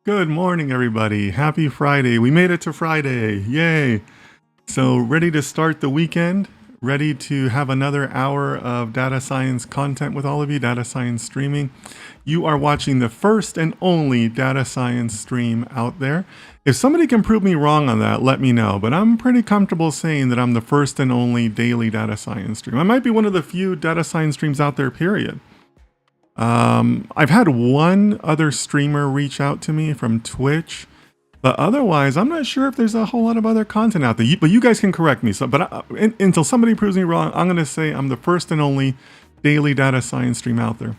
Good morning, everybody. Happy Friday. We made it to Friday. Yay. So ready to start the weekend? Ready to have another hour of data science content with all of you, data science streaming. You are watching the first and only data science stream out there. If somebody can prove me wrong on that, let me know. But I'm pretty comfortable saying that I'm the first and only daily data science stream. I might be one of the few data science streams out there, period. I've had one other streamer reach out to me from Twitch, but otherwise, I'm not sure if there's a whole lot of other content out there. But you guys can correct me. Until somebody proves me wrong, I'm going to say I'm the first and only daily data science stream out there.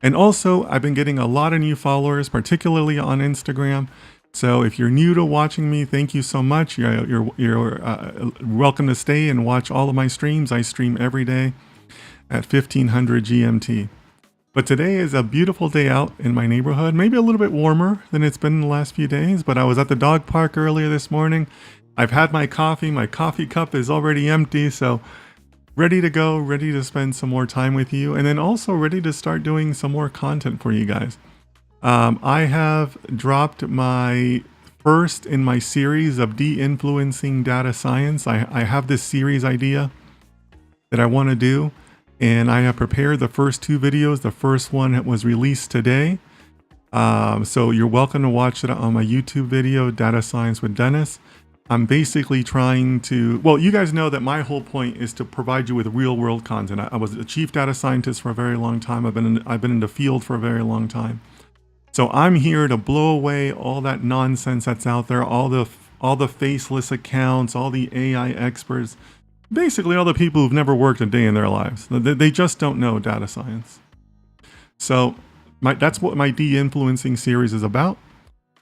And also, I've been getting a lot of new followers, particularly on Instagram. So if you're new to watching me, thank you so much. You're welcome to stay and watch all of my streams. I stream every day at 1500 GMT. But today is a beautiful day out in my neighborhood, maybe a little bit warmer than it's been in the last few days, but I was at the dog park earlier this morning. I've had my coffee cup is already empty, so ready to go, ready to spend some more time with you, and then also ready to start doing some more content for you guys. I have dropped my first in my series of de-influencing data science. I have this series idea that I want to do, and I have prepared the first two videos. The first one was released today. So you're welcome to watch it on my YouTube video, Data Science with Dennis. I'm basically trying to, well, you guys know that my whole point is to provide you with real world content. I was a chief data scientist for a very long time. I've been in the field for a very long time. So I'm here to blow away all that nonsense that's out there, all the faceless accounts, all the AI experts. Basically, all the people who've never worked a day in their lives. They just don't know data science. So that's what my de-influencing series is about.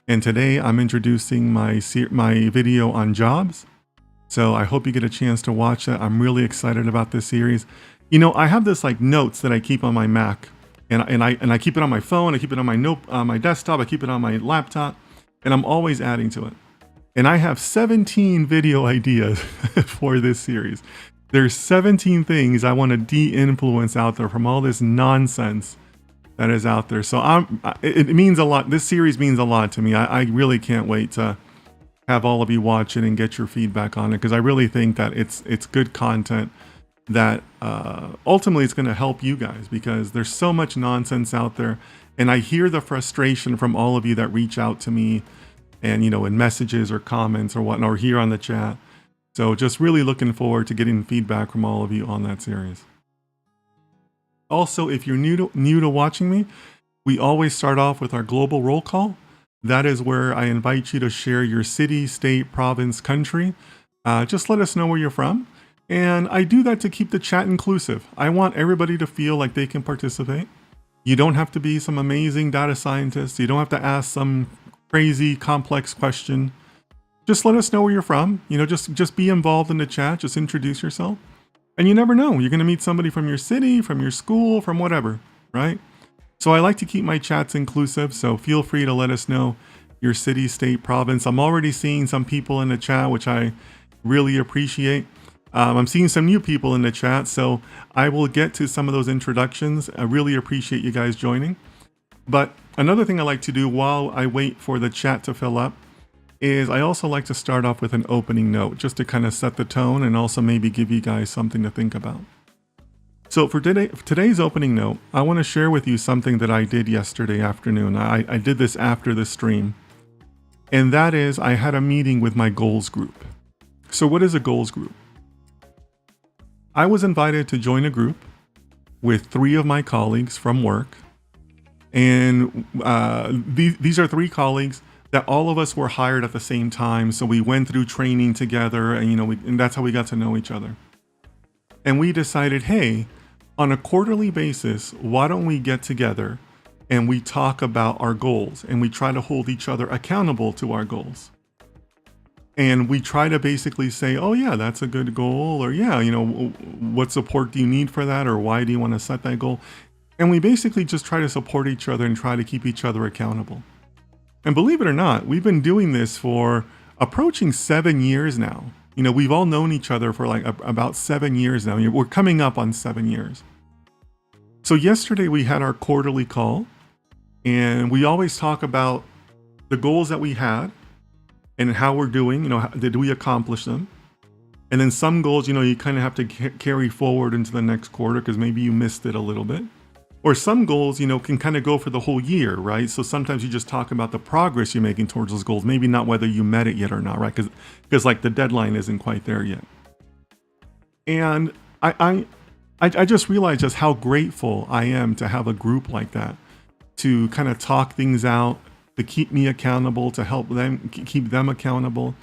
And today I'm introducing my video on jobs. So I hope you get a chance to watch that. I'm really excited about this series. You know, I have this like notes that I keep on my Mac, and I keep it on my phone. I keep it on my desktop. I keep it on my laptop, and I'm always adding to it. And I have 17 video ideas for this series. There's 17 things I want to de-influence out there from all this nonsense that is out there. So it means a lot. This series means a lot to me. I really can't wait to have all of you watch it and get your feedback on it, because I really think that it's good content that ultimately it's going to help you guys, because there's so much nonsense out there. And I hear the frustration from all of you that reach out to me, and you know, in messages or comments or whatnot, or here on the chat. So just really looking forward to getting feedback from all of you on that series. Also, if you're new to watching me, we always start off with our global roll call. That is where I invite you to share your city, state, province, country. Just let us know where you're from. And I do that to keep the chat inclusive. I want everybody to feel like they can participate. You don't have to be some amazing data scientist. You don't have to ask some crazy complex question. Just let us know where you're from. You know, just be involved in the chat. Just introduce yourself. And you never know, you're going to meet somebody from your city, from your school, from whatever, right? So I like to keep my chats inclusive, so feel free to let us know your city, state, province. I'm already seeing some people in the chat, which I really appreciate. I'm seeing some new people in the chat, so I will get to some of those introductions. I really appreciate you guys joining. But another thing I like to do while I wait for the chat to fill up is I also like to start off with an opening note, just to kind of set the tone and also maybe give you guys something to think about. So for today's opening note, I want to share with you something that I did yesterday afternoon. I did this after the stream. And that is, I had a meeting with my goals group. So what is a goals group? I was invited to join a group with 3 of my colleagues from work. And these are 3 colleagues that all of us were hired at the same time. So we went through training together, and and that's how we got to know each other. And we decided, hey, on a quarterly basis, why don't we get together and we talk about our goals, and we try to hold each other accountable to our goals. And we try to basically say, oh yeah, that's a good goal, or yeah, what support do you need for that, or why do you want to set that goal? And we basically just try to support each other and try to keep each other accountable. And believe it or not, we've been doing this for approaching 7 years now. We've all known each other for like about 7 years now. We're coming up on 7 years. So yesterday we had our quarterly call, And we always talk about the goals that we had and how we're doing, did we accomplish them? And then some goals, you kind of have to carry forward into the next quarter because maybe you missed it a little bit. Or some goals, can kind of go for the whole year, right? So sometimes you just talk about the progress you're making towards those goals, maybe not whether you met it yet or not, right? Because like the deadline isn't quite there yet. And I just realized just how grateful I am to have a group like that, to kind of talk things out, to keep me accountable, to help them keep them accountable.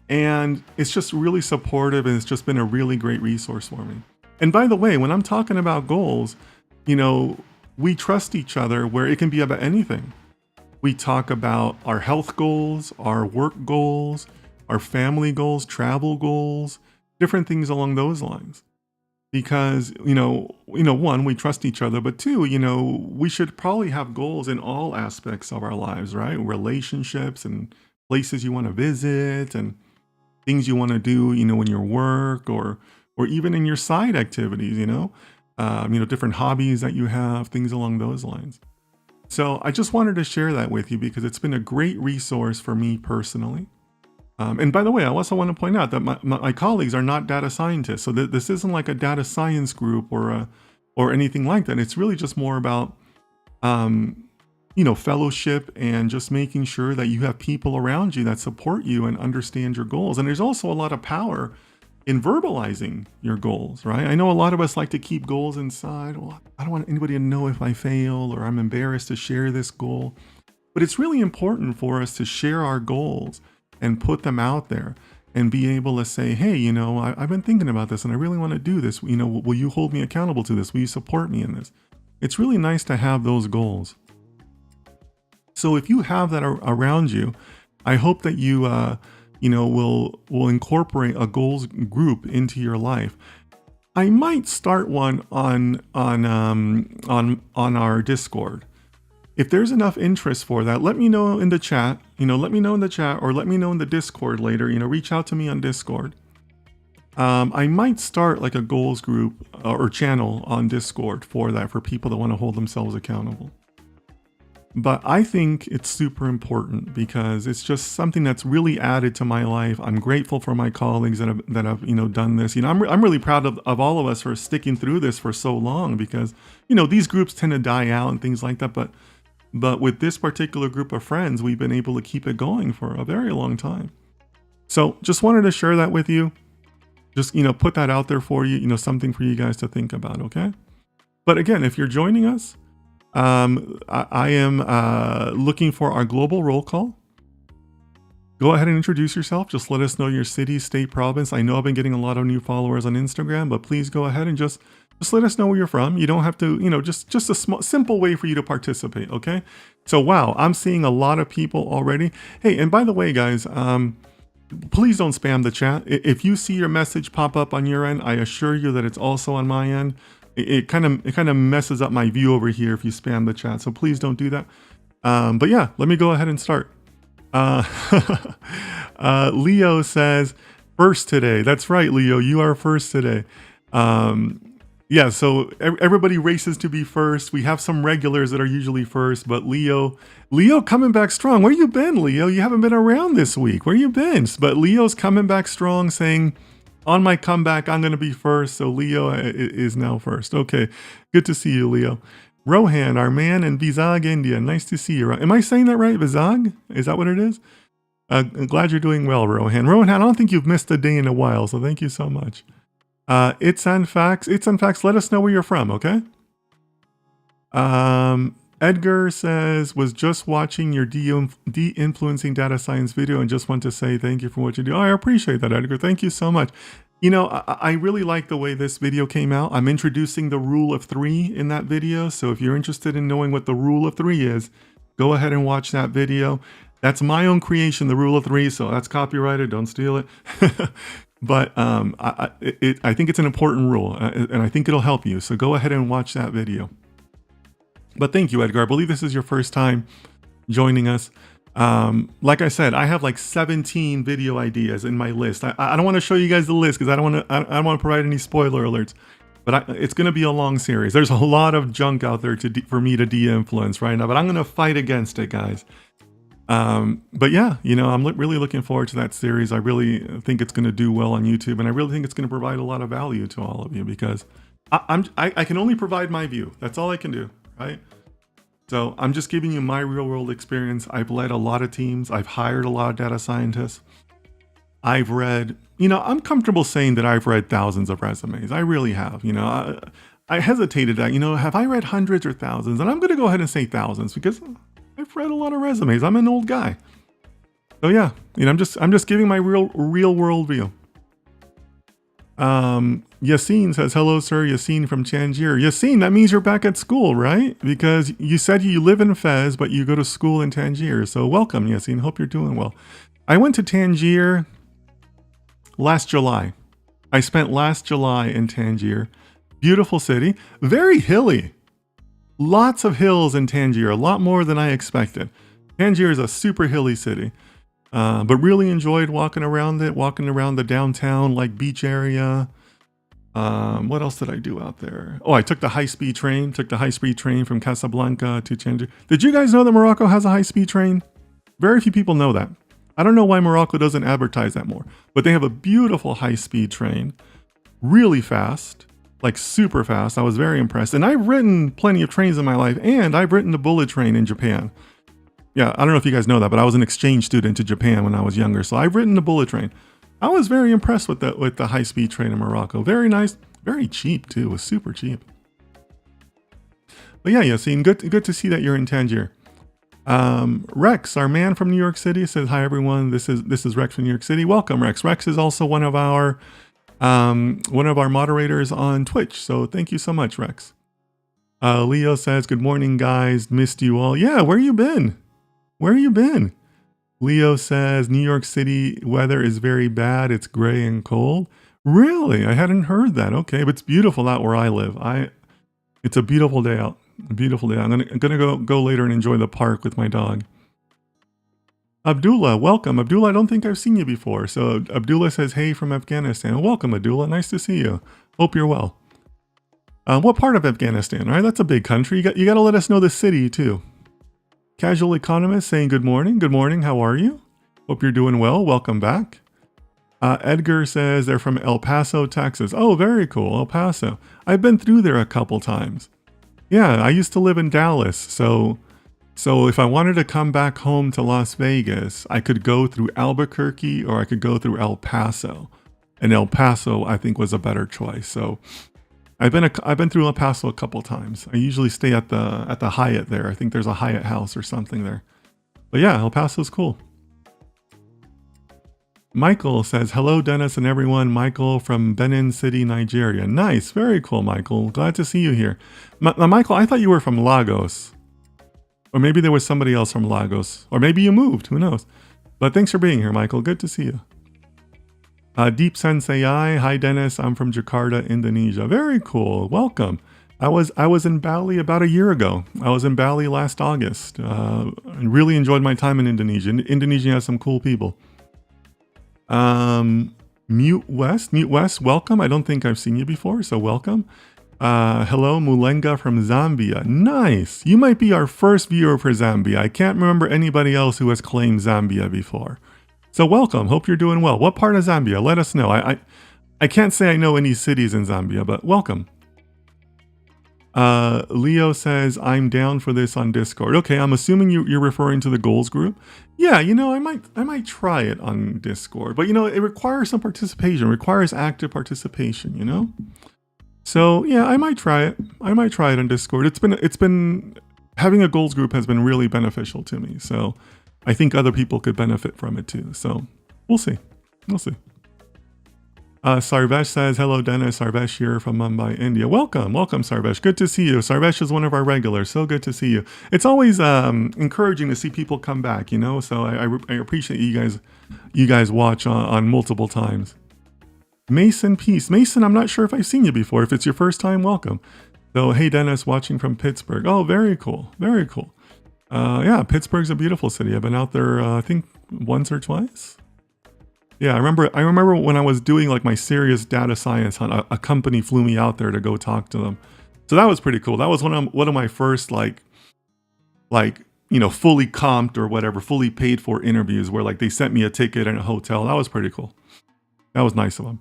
And it's just really supportive, and it's just been a really great resource for me. And by the way, when I'm talking about goals, we trust each other where it can be about anything. We talk about our health goals, our work goals, our family goals, travel goals, different things along those lines. Because, one, we trust each other, but two, we should probably have goals in all aspects of our lives, right? Relationships and places you want to visit and things you want to do, in your work or even in your side activities, different hobbies that you have, things along those lines. So I just wanted to share that with you because it's been a great resource for me personally. And by the way, I also want to point out that my colleagues are not data scientists. So this isn't like a data science group or anything like that. It's really just more about, fellowship and just making sure that you have people around you that support you and understand your goals. And there's also a lot of power in verbalizing your goals, right? I know a lot of us like to keep goals inside. Well, I don't want anybody to know if I fail, or I'm embarrassed to share this goal. But it's really important for us to share our goals and put them out there and be able to say, hey, I've been thinking about this and I really want to do this. Will you hold me accountable to this? Will you support me in this? It's really nice to have those goals. So if you have that around you, I hope that you, will incorporate a goals group into your life. I might start one on our Discord. If there's enough interest for that, let me know in the chat. Let me know in the chat, or let me know in the Discord later. Reach out to me on Discord. I might start like a goals group or channel on Discord for that, for people that want to hold themselves accountable. But I think it's super important because it's just something that's really added to my life. I'm grateful for my colleagues that have done this. I'm really proud of all of us for sticking through this for so long, because these groups tend to die out and things like that. But with this particular group of friends, we've been able to keep it going for a very long time. So just wanted to share that with you. Just put that out there for you. Something for you guys to think about. Okay. But again, if you're joining us, I am looking for our global roll call. Go ahead and introduce yourself. Just let us know your city, state, province. I know I've been getting a lot of new followers on Instagram, but please go ahead and just let us know where you're from. You don't have to, just a simple way for you to participate. Okay. So, wow, I'm seeing a lot of people already. Hey, and by the way, guys, please don't spam the chat. If you see your message pop up on your end, I assure you that it's also on my end. It kind of messes up my view over here if you spam the chat. So please don't do that. But yeah, let me go ahead and start. Leo says first today. That's right, Leo. You are first today. Yeah, so everybody races to be first. We have some regulars that are usually first, but Leo coming back strong. Where you been, Leo? You haven't been around this week. Where you been? But Leo's coming back strong, saying, on my comeback, I'm going to be first. So Leo is now first. Okay, good to see you, Leo. Rohan, our man in Vizag, India. Nice to see you. Am I saying that right? Vizag? Is that what it is? I'm glad you're doing well, Rohan. Rohan, I don't think you've missed a day in a while, so thank you so much. It's on facts. Let us know where you're from, okay? Edgar says, was just watching your de-influencing data science video and just want to say thank you for what you do. Oh, I appreciate that, Edgar. Thank you so much. I really like the way this video came out. I'm introducing the rule of 3 in that video. So if you're interested in knowing what the rule of 3 is, go ahead and watch that video. That's my own creation, the rule of 3. So that's copyrighted. Don't steal it. But I think it's an important rule, and I think it'll help you. So go ahead and watch that video. But thank you, Edgar. I believe this is your first time joining us. Like I said, I have like 17 video ideas in my list. I don't want to show you guys the list because I don't want to provide any spoiler alerts. But it's going to be a long series. There's a lot of junk out there for me to de-influence right now, but I'm going to fight against it, guys. But yeah, I'm really looking forward to that series. I really think it's going to do well on YouTube, and I really think it's going to provide a lot of value to all of you, because I can only provide my view. That's all I can do, right? So I'm just giving you my real world experience. I've led a lot of teams. I've hired a lot of data scientists. I've read, I'm comfortable saying that I've read thousands of resumes. I really have. I hesitated at, have I read hundreds or thousands? And I'm going to go ahead and say thousands, because I've read a lot of resumes. I'm an old guy. So yeah, I'm just giving my real world view. Yassine says, hello, sir. Yassine from Tangier. Yassine, that means you're back at school, right? Because you said you live in Fez, but you go to school in Tangier. So welcome, Yassine. Hope you're doing well. I went to Tangier last July. I spent last July in Tangier. Beautiful city. Very hilly. Lots of hills in Tangier. A lot more than I expected. Tangier is a super hilly city. But really enjoyed walking around the downtown, like, beach area. What else did I do out there? Oh, I took the high-speed train. From Casablanca to Tangier. Did you guys know that Morocco has a high-speed train? Very few people know that. I don't know why Morocco doesn't advertise that more. But they have a beautiful high-speed train. Really fast. Like, super fast. I was very impressed. And I've ridden plenty of trains in my life. And I've ridden the bullet train in Japan. Yeah, I don't know if you guys know that, but I was an exchange student to Japan when I was younger, so I've ridden the bullet train. I was very impressed with the high-speed train in Morocco. Very nice, very cheap too. It was super cheap. But yeah, Yassine, good to see that you're in Tangier. Rex, our man from New York City, says, "Hi everyone. This is Rex from New York City. Welcome, Rex. Rex is also one of our moderators on Twitch. So thank you so much, Rex." Leo says, "Good morning, guys. Missed you all. Yeah, where you been? Where you been?" Leo says, "New York City weather is very bad. It's gray and cold." Really? I hadn't heard that. Okay, but it's beautiful out where I live. It's a beautiful day out. A beautiful day. I'm gonna go later and enjoy the park with my dog. Abdullah, welcome. Abdullah, I don't think I've seen you before. So Abdullah says, "Hey from Afghanistan." Welcome, Abdullah. Nice to see you. Hope you're well. What part of Afghanistan? All right, that's a big country. You got to let us know the city too. Casual Economist saying good morning. Good morning. How are you? Hope you're doing well. Welcome back. Edgar says they're from El Paso, Texas. Oh, very cool. El Paso. I've been through there a couple times. Yeah, I used to live in Dallas. So if I wanted to come back home to Las Vegas, I could go through Albuquerque or I could go through El Paso. And El Paso, I think, was a better choice. So I've been through El Paso a couple times. I usually stay at the Hyatt there. I think there's a Hyatt house or something there. But yeah, El Paso's cool. Michael says, "Hello, Dennis and everyone. Michael from Benin City, Nigeria." Nice, very cool, Michael. Glad to see you here. Michael, I thought you were from Lagos, or maybe there was somebody else from Lagos, or maybe you moved. Who knows? But thanks for being here, Michael. Good to see you. Deep Sensei, hi Dennis. I'm from Jakarta, Indonesia. Very cool. Welcome. I was in Bali about a year ago. I was in Bali last August. And really enjoyed my time in Indonesia. Indonesia has some cool people. Mute West, welcome. I don't think I've seen you before, so welcome. Hello, Mulenga from Zambia. Nice. You might be our first viewer for Zambia. I can't remember anybody else who has claimed Zambia before. So welcome. Hope you're doing well. What part of Zambia? Let us know. I can't say I know any cities in Zambia, but welcome. Leo says, "I'm down for this on Discord." Okay, I'm assuming you're referring to the goals group. Yeah, I might try it on Discord, but it requires some participation. It requires active participation. So yeah, I might try it. I might try it on Discord. It's been having a goals group has been really beneficial to me. So I think other people could benefit from it too. So we'll see. Sarvesh says, "Hello, Dennis. Sarvesh here from Mumbai, India." Welcome, Sarvesh. Good to see you. Sarvesh is one of our regulars. So good to see you. It's always encouraging to see people come back, So I appreciate you guys watch on multiple times. Mason Peace. Mason, I'm not sure if I've seen you before. If it's your first time, welcome. So, hey, Dennis, watching from Pittsburgh. Oh, very cool. Very cool. Yeah, Pittsburgh's a beautiful city. I've been out there, I think, once or twice. Yeah, I remember when I was doing like my serious data science hunt, a company flew me out there to go talk to them. So that was pretty cool. That was one of my first fully comped or whatever, fully paid for interviews where like they sent me a ticket and a hotel. That was pretty cool. That was nice of them.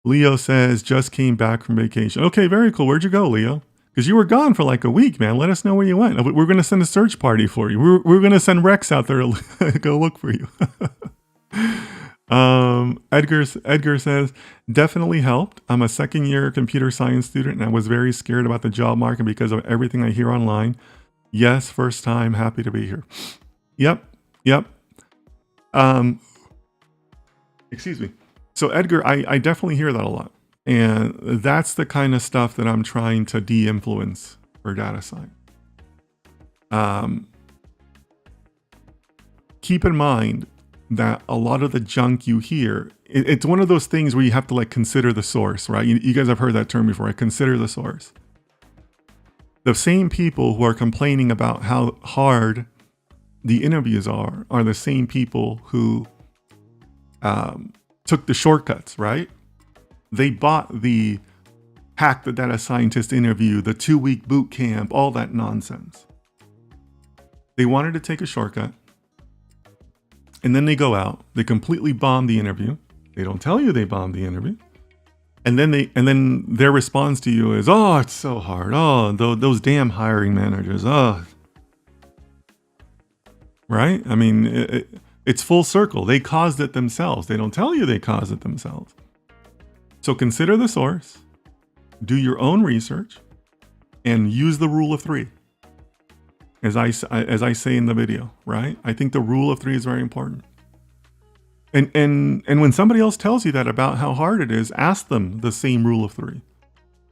Leo says, just came back from vacation. Okay, very cool. Where'd you go, Leo? Because you were gone for like a week, man. Let us know where you went. We're going to send a search party for you. We're going to send Rex out there to go look for you. Edgar says, definitely helped. I'm a second year computer science student and I was very scared about the job market because of everything I hear online. Yes, first time, happy to be here. Yep. Excuse me. So Edgar, I definitely hear that a lot. And that's the kind of stuff that I'm trying to de-influence for data science. Keep in mind that a lot of the junk you hear, it's one of those things where you have to like consider the source, right? You guys have heard that term before. Consider the source. The same people who are complaining about how hard the interviews are the same people who took the shortcuts, right? They bought the hack the data scientist interview, the 2-week boot camp, all that nonsense. They wanted to take a shortcut. And then they go out, they completely bomb the interview. They don't tell you they bombed the interview. And then their response to you is, oh, it's so hard. Oh, those damn hiring managers. Oh, right? I mean, it's full circle. They caused it themselves. They don't tell you they caused it themselves. So consider the source, do your own research, and use the rule of 3. As I say in the video, right? I think the rule of 3 is very important. And when somebody else tells you that about how hard it is, ask them the same rule of 3,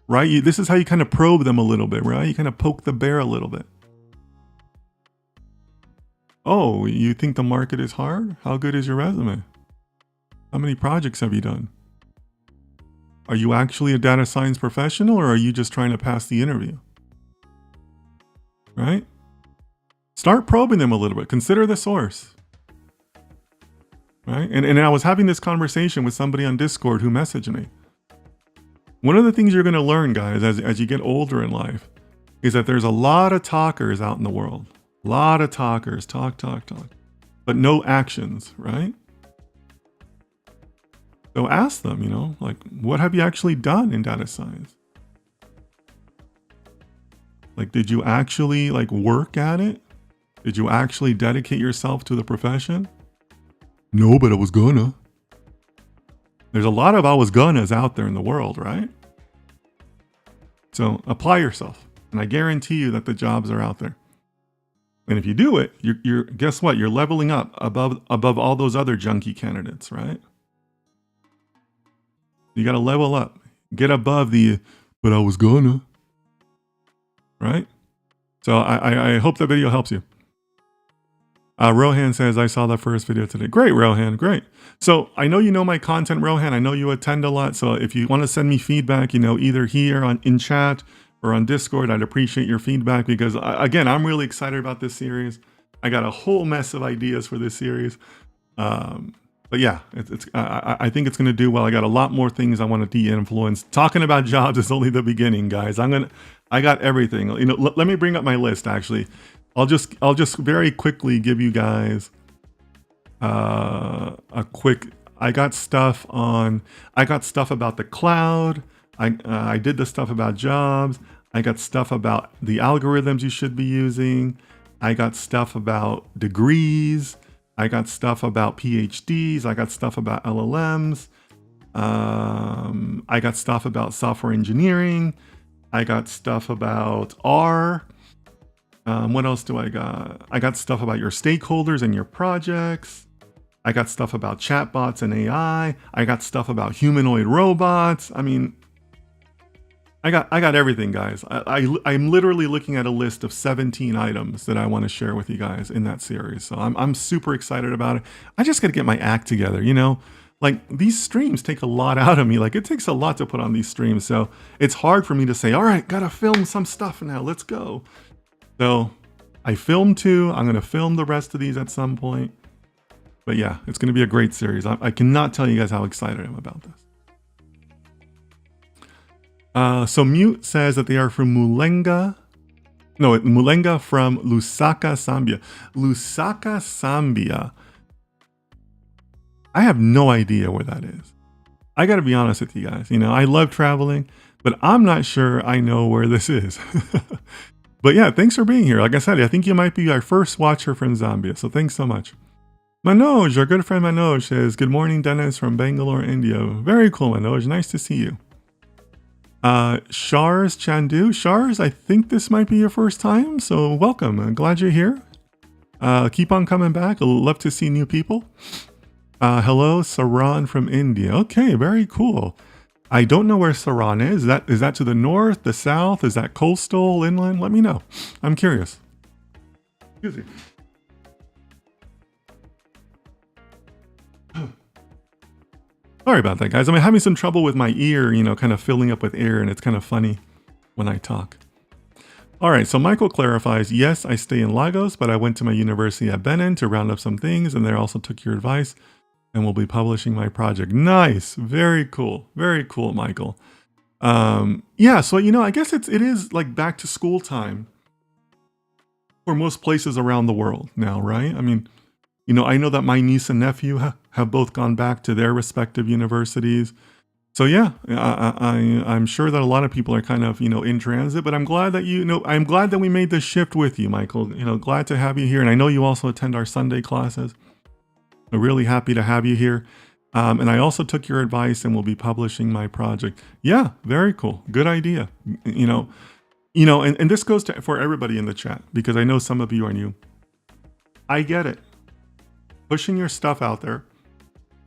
right? This is how you kind of probe them a little bit, right? You kind of poke the bear a little bit. Oh, you think the market is hard? How good is your resume? How many projects have you done? Are you actually a data science professional or are you just trying to pass the interview? Right? Start probing them a little bit. Consider the source. Right? And I was having this conversation with somebody on Discord who messaged me. One of the things you're going to learn, guys, as you get older in life, is that there's a lot of talkers out in the world. A lot of talkers, talk, but no actions, right? So ask them, like, what have you actually done in data science? Like, did you actually work at it? Did you actually dedicate yourself to the profession? No, but I was gonna. There's a lot of I was gonnas out there in the world, right? So apply yourself, and I guarantee you that the jobs are out there. And if you do it, you're guess what? You're leveling up above all those other junky candidates, right? You got to level up, get above the, but I was gonna, right? So I hope that video helps you. Rohan says, I saw the first video today. Great, Rohan, great. So I know you know my content, Rohan. I know you attend a lot. So if you want to send me feedback, either here in chat or on Discord, I'd appreciate your feedback because, again, I'm really excited about this series. I got a whole mess of ideas for this series. But yeah, I think it's going to do well. I got a lot more things I want to de-influence. Talking about jobs is only the beginning, guys. I got everything. Let me bring up my list, actually. I'll just very quickly give you guys a quick. I got stuff about the cloud. I did the stuff about jobs. I got stuff about the algorithms you should be using. I got stuff about degrees. I got stuff about PhDs. I got stuff about LLMs. I got stuff about software engineering. I got stuff about R. What else do I got? I got stuff about your stakeholders and your projects. I got stuff about chatbots and AI. I got stuff about humanoid robots. I mean, I got everything, guys. I'm literally looking at a list of 17 items that I want to share with you guys in that series. So I'm super excited about it. I just got to get my act together, Like, these streams take a lot out of me. Like, it takes a lot to put on these streams. So it's hard for me to say, all right, gotta film some stuff now. Let's go. So I filmed 2. I'm going to film the rest of these at some point. But yeah, it's going to be a great series. I cannot tell you guys how excited I am about this. So Mute says that they are from Mulenga. No, Mulenga from Lusaka, Zambia. Lusaka, Zambia. I have no idea where that is. I got to be honest with you guys. You know, I love traveling, but I'm not sure I know where this is. But yeah, thanks for being here. Like I said, I think you might be our first watcher from Zambia. So thanks so much. Manoj, our good friend Manoj says, good morning, Dennis from Bangalore, India. Very cool, Manoj. Nice to see you. Shars Chandu. Shars, I think this might be your first time. So welcome. I'm glad you're here. Keep on coming back. I'd love to see new people. Hello, Saran from India. Okay, very cool. I don't know where Saran is. Is that to the north, the south? Is that coastal, inland? Let me know. I'm curious. Excuse me. Sorry about that, guys. I'm having some trouble with my ear, you know, kind of filling up with air, and it's kind of funny when I talk. All right, so Michael clarifies, yes, I stay in Lagos, but I went to my university at Benin to round up some things, and there also took your advice, and will be publishing my project. Nice. Very cool. Very cool, Michael. Yeah, so, you know, I guess it is like back to school time for most places around the world now, right? I mean, you know, I know that my niece and nephew have both gone back to their respective universities. So yeah, I'm sure that a lot of people are kind of, you know, in transit, but I'm glad that I'm glad that we made this shift with you, Michael. You know, glad to have you here. And I know you also attend our Sunday classes. I'm really happy to have you here. And I also took your advice and will be publishing my project. Yeah, very cool. Good idea. And this goes for everybody in the chat, because I know some of you are new. I get it. Pushing your stuff out there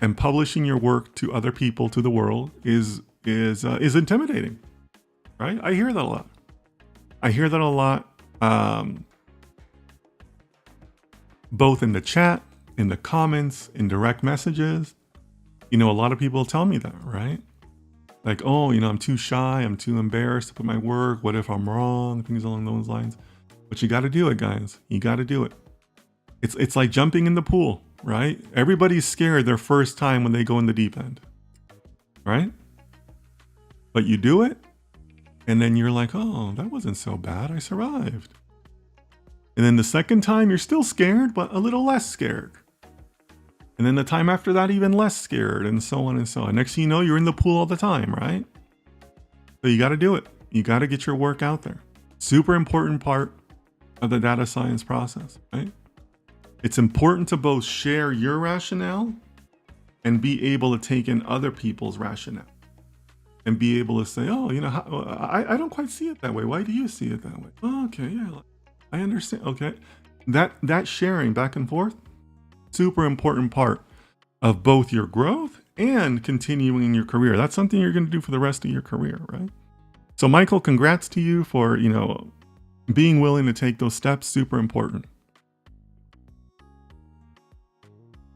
and publishing your work to other people, to the world, is intimidating, right? I hear that a lot. Both in the chat, in the comments, in direct messages. You know, a lot of people tell me that, right? Like, oh, you know, I'm too shy, I'm too embarrassed to put my work. What if I'm wrong? Things along those lines. But you got to do it, guys. You got to do it. It's like jumping in the pool, right? Everybody's scared their first time when they go in the deep end, right? But you do it, and then you're like, oh, that wasn't so bad. I survived. And then the second time, you're still scared, but a little less scared. And then the time after that, even less scared, and so on and so on. Next thing you know, you're in the pool all the time, right? So you got to do it. You got to get your work out there. Super important part of the data science process, right? It's important to both share your rationale and be able to take in other people's rationale and be able to say, oh, you know, I don't quite see it that way. Why do you see it that way? Oh, okay, yeah, I understand. Okay. That sharing back and forth, super important part of both your growth and continuing your career. That's something you're going to do for the rest of your career, right? So Michael, congrats to you for, you know, being willing to take those steps. Super important.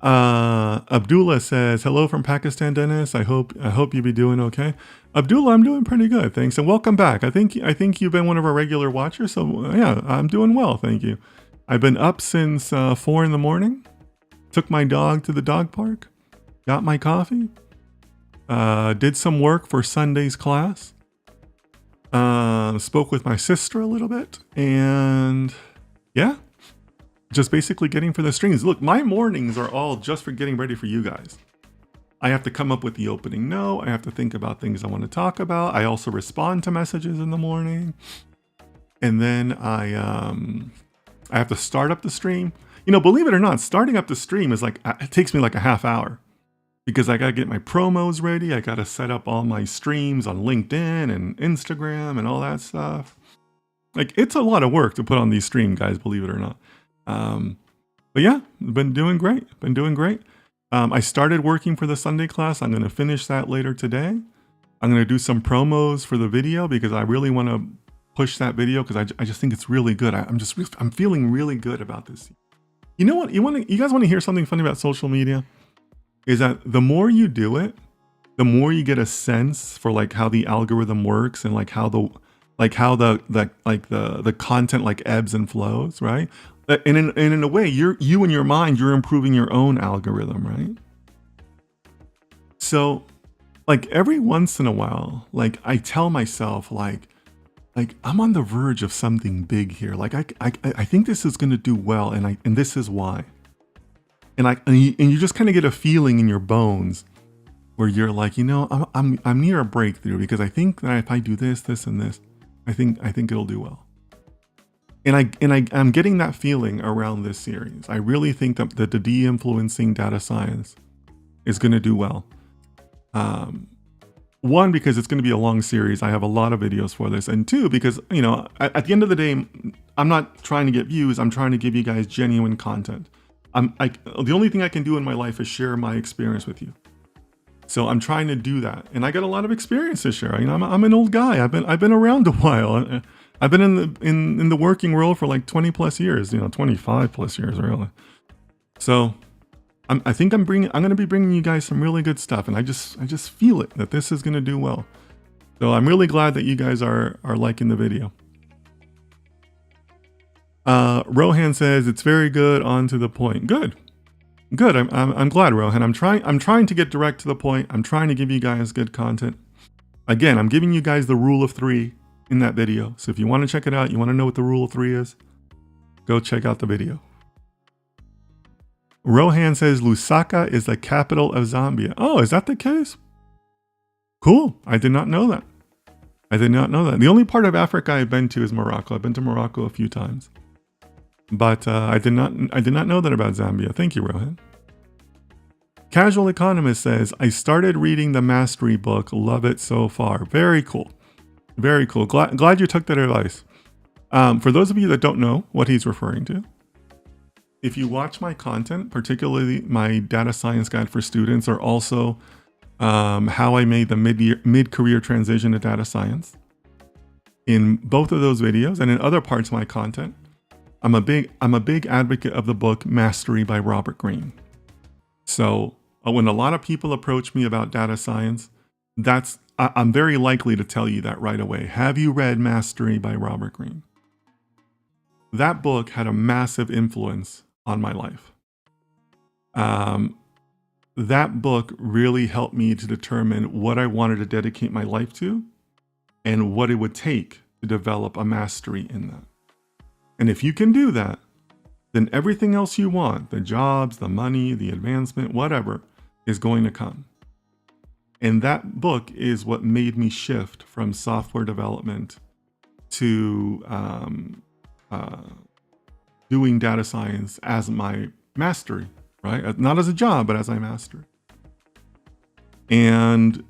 Abdullah says, hello from Pakistan, Dennis. I hope you be doing okay. Abdullah, I'm doing pretty good, thanks, and welcome back. I think you've been one of our regular watchers, so yeah, I'm doing well, thank you. I've been up since 4 in the morning. Took my dog to the dog park. Got my coffee. Did some work for Sunday's class. Spoke with my sister a little bit, and yeah. Just basically getting for the streams. Look, my mornings are all just for getting ready for you guys. I have to come up with the opening note. I have to think about things I want to talk about. I also respond to messages in the morning. And then I have to start up the stream. You know, believe it or not, starting up the stream is like, it takes me like a half hour. Because I got to get my promos ready. I got to set up all my streams on LinkedIn and Instagram and all that stuff. Like, it's a lot of work to put on these streams, guys, believe it or not. But yeah, been doing great. I started working for the Sunday class. I'm going to finish that later today. I'm going to do some promos for the video because I really want to push that video because I just think it's really good. I'm feeling really good about this. You know what? You guys want to hear something funny about social media? Is that the more you do it, the more you get a sense for like how the algorithm works and like how the content like ebbs and flows, right? And in a way, you in your mind, you're improving your own algorithm, right? So, like every once in a while, like I tell myself, like I'm on the verge of something big here. Like I think this is going to do well, and this is why. And you just kind of get a feeling in your bones where you're like, I'm near a breakthrough because I think that if I do this, and this, I think it'll do well. And I'm getting that feeling around this series. I really think that the de-influencing data science is going to do well. One, because it's going to be a long series. I have a lot of videos for this. And two, because, at the end of the day, I'm not trying to get views. I'm trying to give you guys genuine content. The only thing I can do in my life is share my experience with you. So I'm trying to do that. And I got a lot of experience to share. I'm an old guy. I've been around a while. I've been in the working world for like 20 plus years, 25 plus years, really. So I think I'm going to be bringing you guys some really good stuff. And I just feel it that this is going to do well. So I'm really glad that you guys are liking the video. Rohan says it's very good, on to the point. Good. I'm glad, Rohan. I'm trying to get direct to the point. I'm trying to give you guys good content. Again, I'm giving you guys the rule of 3 in that video. So if you want to check it out, you want to know what the rule of 3 is, go check out the video. Rohan says Lusaka is the capital of Zambia. Oh, is that the case? Cool. I did not know that. The only part of Africa I've been to is Morocco. I've been to Morocco a few times. But I did not know that about Zambia. Thank you, Rohan. Casual Economist says, I started reading the Mastery book. Love it so far. Very cool. Very cool. Glad you took that advice. For those of you that don't know what he's referring to, if you watch my content, particularly my data science guide for students, or also how I made the mid-career transition to data science, in both of those videos and in other parts of my content, I'm a big advocate of the book Mastery by Robert Greene. So when a lot of people approach me about data science, I'm very likely to tell you that right away. Have you read Mastery by Robert Greene? That book had a massive influence on my life. That book really helped me to determine what I wanted to dedicate my life to and what it would take to develop a mastery in that. And if you can do that, then everything else you want, the jobs, the money, the advancement, whatever, is going to come. And that book is what made me shift from software development to doing data science as my mastery, right? Not as a job, but as my mastery. And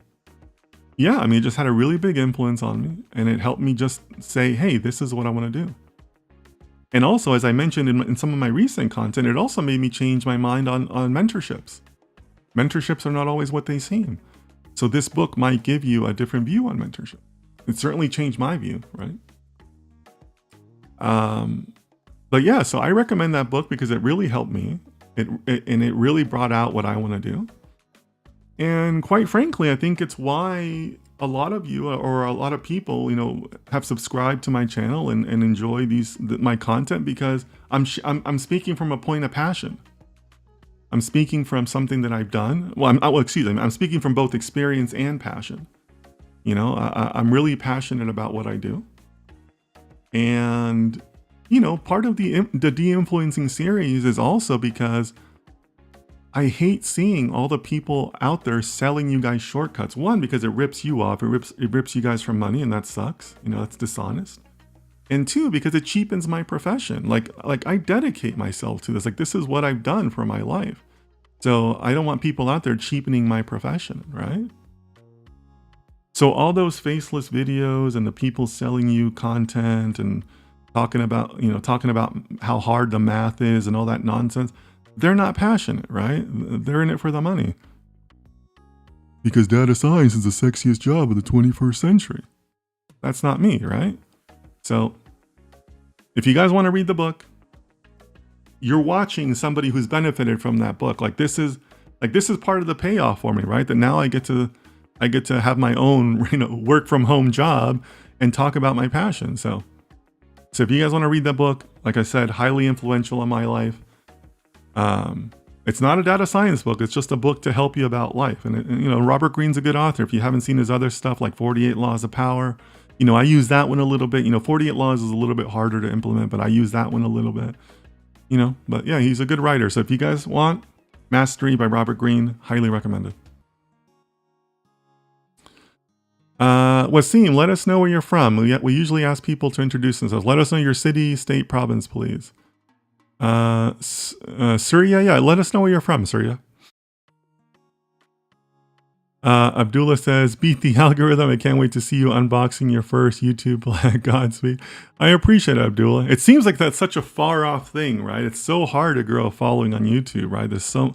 yeah, it just had a really big influence on me, and it helped me just say, hey, this is what I want to do. And also, as I mentioned in some of my recent content, it also made me change my mind on mentorships. Mentorships are not always what they seem. So this book might give you a different view on mentorship. It certainly changed my view, right? But yeah, so I recommend that book because it really helped me. It really brought out what I want to do. And quite frankly, I think it's why a lot of you, or a lot of people, have subscribed to my channel and enjoy my content, because I'm speaking from a point of passion. I'm speaking from something that I've done. I'm speaking from both experience and passion. I'm really passionate about what I do. And, part of the de-influencing series is also because I hate seeing all the people out there selling you guys shortcuts. One, because it rips you off. It rips you guys for money, and that sucks. That's dishonest. And two, because it cheapens my profession. Like I dedicate myself to this. Like, this is what I've done for my life. So I don't want people out there cheapening my profession, right? So all those faceless videos and the people selling you content and talking about how hard the math is and all that nonsense, they're not passionate, right? They're in it for the money. Because data science is the sexiest job of the 21st century. That's not me, right? So if you guys want to read the book, you're watching somebody who's benefited from that book. This is part of the payoff for me, right? That now I get to have my own, work from home job and talk about my passion. So if you guys want to read that book, like I said, highly influential in my life. It's not a data science book. It's just a book to help you about life. And you know, Robert Greene's a good author. If you haven't seen his other stuff like 48 Laws of Power, you know, I use that one a little bit. You know, 48 Laws is a little bit harder to implement, but I use that one a little bit, you know. But yeah, he's a good writer. So if you guys want Mastery by Robert Greene, highly recommended. Wasim, let us know where you're from. We usually ask people to introduce themselves. Let us know your city, state, province, please. Surya, yeah, let us know where you're from, Surya. Abdullah says, beat the algorithm. I can't wait to see you unboxing your first YouTube plug. Godspeed. I appreciate it, Abdullah. It seems like that's such a far off thing, right? It's so hard to grow a following on YouTube, right? There's so,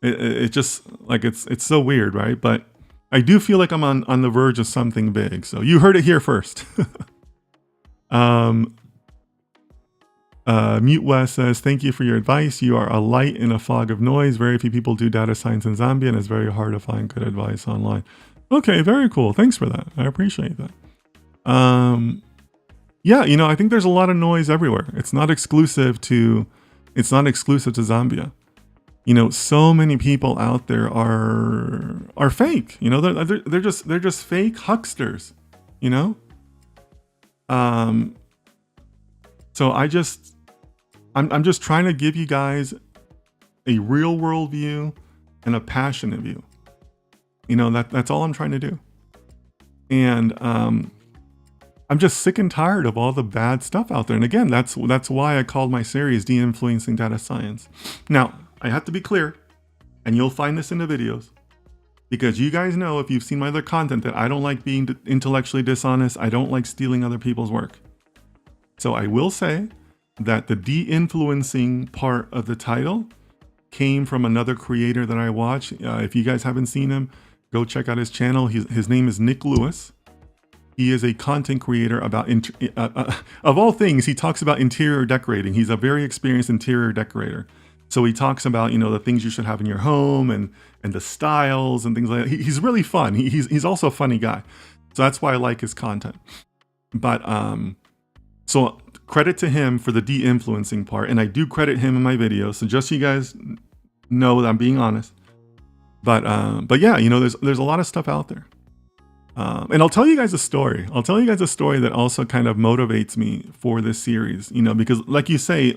it just, like, it's so weird, right? But I do feel like I'm on the verge of something big. So you heard it here first. Mute West says, thank you for your advice. You are a light in a fog of noise. Very few people do data science in Zambia, and it's very hard to find good advice online. Okay, very cool. Thanks for that. I appreciate that. Yeah, you know, I think there's a lot of noise everywhere. It's not exclusive to Zambia. You know, so many people out there are fake. You know, they're just fake hucksters. You know. So I'm just trying to give you guys a real world view and a passionate view. You know, that's all I'm trying to do. And I'm just sick and tired of all the bad stuff out there. And again, that's why I called my series De-Influencing Data Science. Now, I have to be clear, and you'll find this in the videos, because you guys know, if you've seen my other content, that I don't like being intellectually dishonest. I don't like stealing other people's work. So I will say that the de-influencing part of the title came from another creator that I watch. If you guys haven't seen him, go check out his channel. His name is Nick Lewis. He is a content creator about, of all things, he talks about interior decorating. He's a very experienced interior decorator. So he talks about, you know, the things you should have in your home and the styles and things like that. He's really fun. He's also a funny guy. So that's why I like his content. But so credit to him for the de-influencing part, and I do credit him in my videos. So just so you guys know that I'm being honest. But yeah, you know, there's a lot of stuff out there. And I'll tell you guys a story. I'll tell you guys a story that also kind of motivates me for this series, you know, because like you say,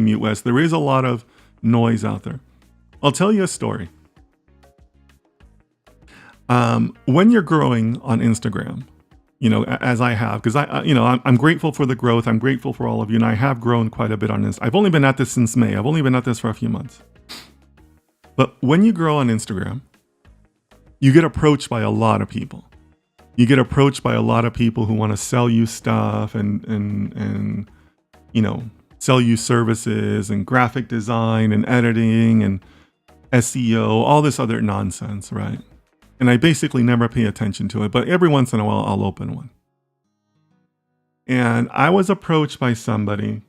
Mute West, there is a lot of noise out there. I'll tell you a story. When you're growing on Instagram, you know, as I have, because I'm grateful for the growth. I'm grateful for all of you, and I have grown quite a bit on this. I've only been at this since May. I've only been at this for a few months. But when you grow on Instagram, you get approached by a lot of people. You get approached by a lot of people who want to sell you stuff and you know, sell you services and graphic design and editing and SEO, all this other nonsense, right? And I basically never pay attention to it, but every once in a while I'll open one. And I was approached by somebody,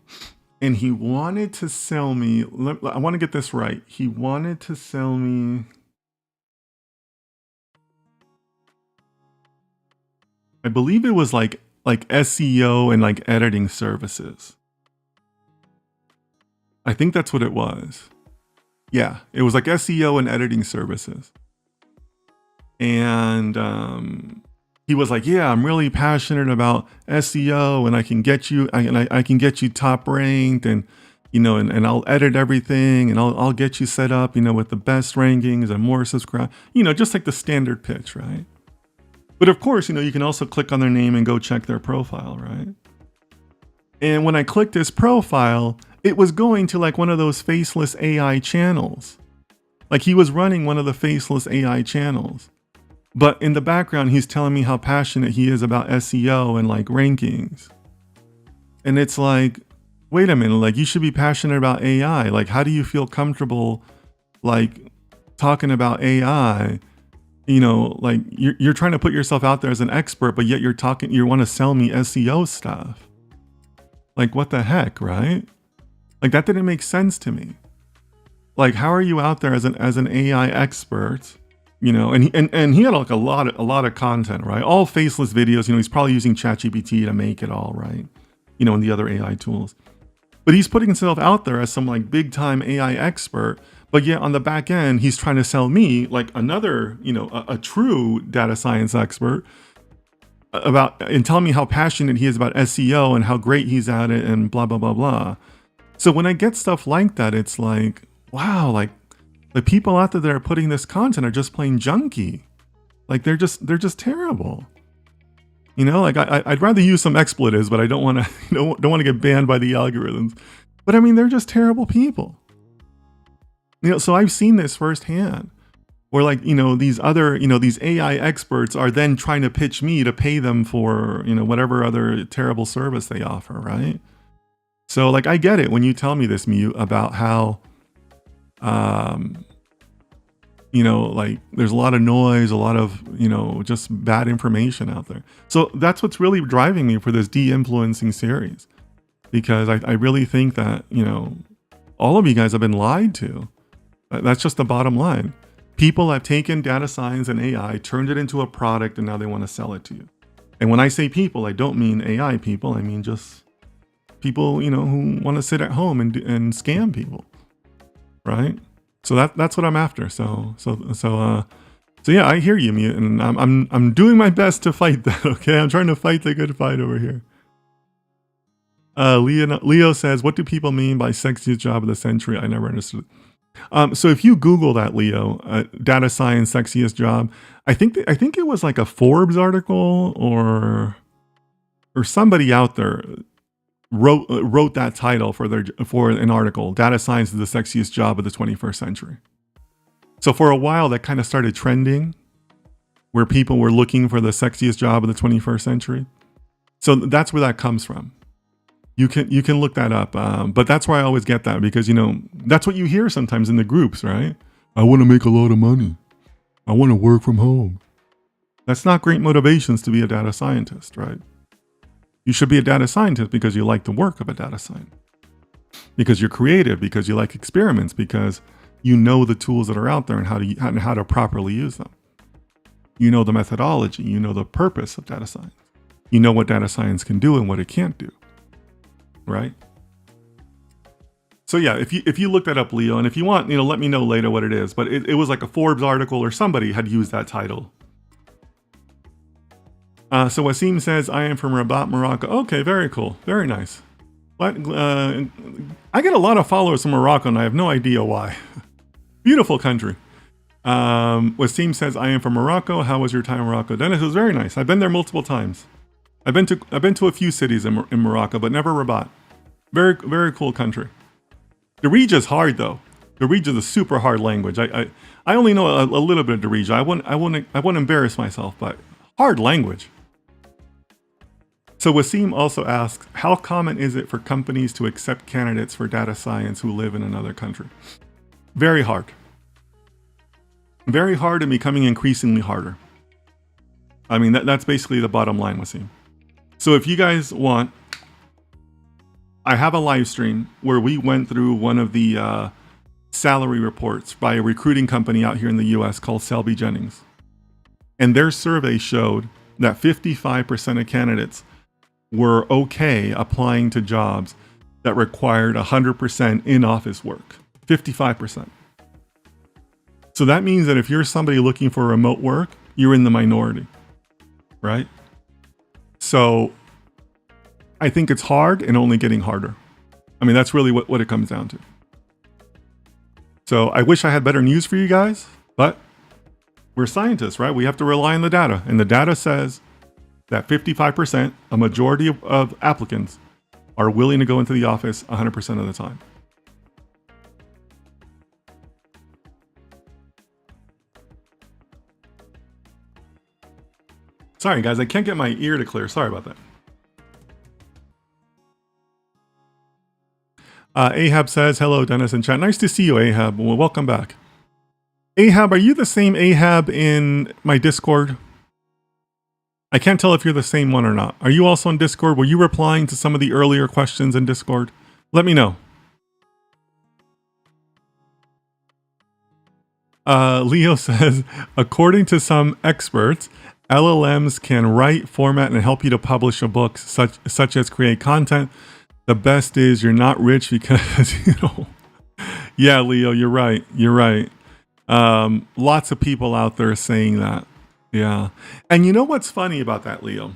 and he wanted to sell me, I want to get this right. He wanted to sell me, I believe it was like SEO and like editing services. I think that's what it was. Yeah, it was like SEO and editing services. And he was like, yeah, I'm really passionate about SEO, and I can get you, I can get you top ranked, and you know, and I'll edit everything, and I'll get you set up, you know, with the best rankings and more subscribe, you know, just like the standard pitch, right? But of course, you know, you can also click on their name and go check their profile, right? And when I clicked his profile, it was going to like one of those faceless AI channels. Like he was running one of the faceless AI channels. But in the background, he's telling me how passionate he is about SEO and like rankings. And it's like, wait a minute, like you should be passionate about AI. Like, how do you feel comfortable like talking about AI? You know, like you're trying to put yourself out there as an expert, but yet you want to sell me SEO stuff. Like, what the heck, right? Like that didn't make sense to me. Like, how are you out there as an AI expert? You know, and he had like a lot of content, right? All faceless videos. You know, he's probably using ChatGPT to make it all, right? You know, and the other AI tools. But he's putting himself out there as some like big time AI expert. But yet on the back end, he's trying to sell me like another, a true data science expert about and tell me how passionate he is about SEO and how great he's at it and blah, blah, blah, blah. So when I get stuff like that, it's like, wow, like the people out there that are putting this content are just plain junky. Like they're just terrible. Like I'd rather use some expletives, but I don't want to, don't want to get banned by the algorithms. But I mean, they're just terrible people. So I've seen this firsthand. Or like, these other, these AI experts are then trying to pitch me to pay them for, whatever other terrible service they offer, right? So like, I get it when you tell me this, Mute, about how, like there's a lot of noise, a lot of, just bad information out there. So that's what's really driving me for this de-influencing series. Because I really think that, all of you guys have been lied to. That's just the bottom line. People have taken data science and AI, turned it into a product, and now they want to sell it to you. And when I say people, I don't mean AI people. I mean just people, who want to sit at home and scam people, right? So that's what I'm after. So yeah, I hear you, Mute, and I'm doing my best to fight that. Okay, I'm trying to fight the good fight over here. Leo says, "What do people mean by sexiest job of the century? I never understood." So if you Google that, Leo, data science sexiest job, I think it was like a Forbes article or somebody out there wrote that title for an article. Data science is the sexiest job of the 21st century. So for a while that kind of started trending, where people were looking for the sexiest job of the 21st century. So that's where that comes from. You can look that up, but that's where I always get that because, that's what you hear sometimes in the groups, right? I want to make a lot of money. I want to work from home. That's not great motivations to be a data scientist, right? You should be a data scientist because you like the work of a data scientist, because you're creative, because you like experiments, because you know the tools that are out there and how to properly use them. You know the methodology, you know the purpose of data science. You know what data science can do and what it can't do. Right? So yeah, if you look that up, Leo, and if you want, let me know later what it is, but it was like a Forbes article or somebody had used that title. So Wasim says, I am from Rabat, Morocco. Okay, very cool. Very nice. But, I get a lot of followers from Morocco and I have no idea why. Beautiful country. Wasim says, I am from Morocco. How was your time in Morocco? Dennis, it was very nice. I've been there multiple times. I've been to a few cities in Morocco, but never Rabat. Very, very cool country. Darija is hard though. Darija is a super hard language. I only know a little bit of Darija. I won't embarrass myself, but hard language. So Wasim also asks, how common is it for companies to accept candidates for data science who live in another country? Very hard. Very hard and becoming increasingly harder. I mean, that's basically the bottom line, Wasim. So if you guys want, I have a live stream where we went through one of the salary reports by a recruiting company out here in the US called Selby Jennings. And their survey showed that 55% of candidates were okay applying to jobs that required 100% in-office work. 55%. So that means that if you're somebody looking for remote work, you're in the minority, right? So I think it's hard and only getting harder. I mean, that's really what it comes down to. So I wish I had better news for you guys, but we're scientists, right? We have to rely on the data. And the data says that 55%, a majority of applicants, are willing to go into the office 100% of the time. Sorry, guys, I can't get my ear to clear. Sorry about that. Ahab says, hello, Dennis in chat. Nice to see you, Ahab. Well, welcome back. Ahab, are you the same Ahab in my Discord? I can't tell if you're the same one or not. Are you also on Discord? Were you replying to some of the earlier questions in Discord? Let me know. Leo says, according to some experts, LLMs can write, format, and help you to publish a book, such as create content The best is you're not rich because, yeah, Leo, you're right. You're right. Lots of people out there saying that. Yeah. And you know what's funny about that, Leo?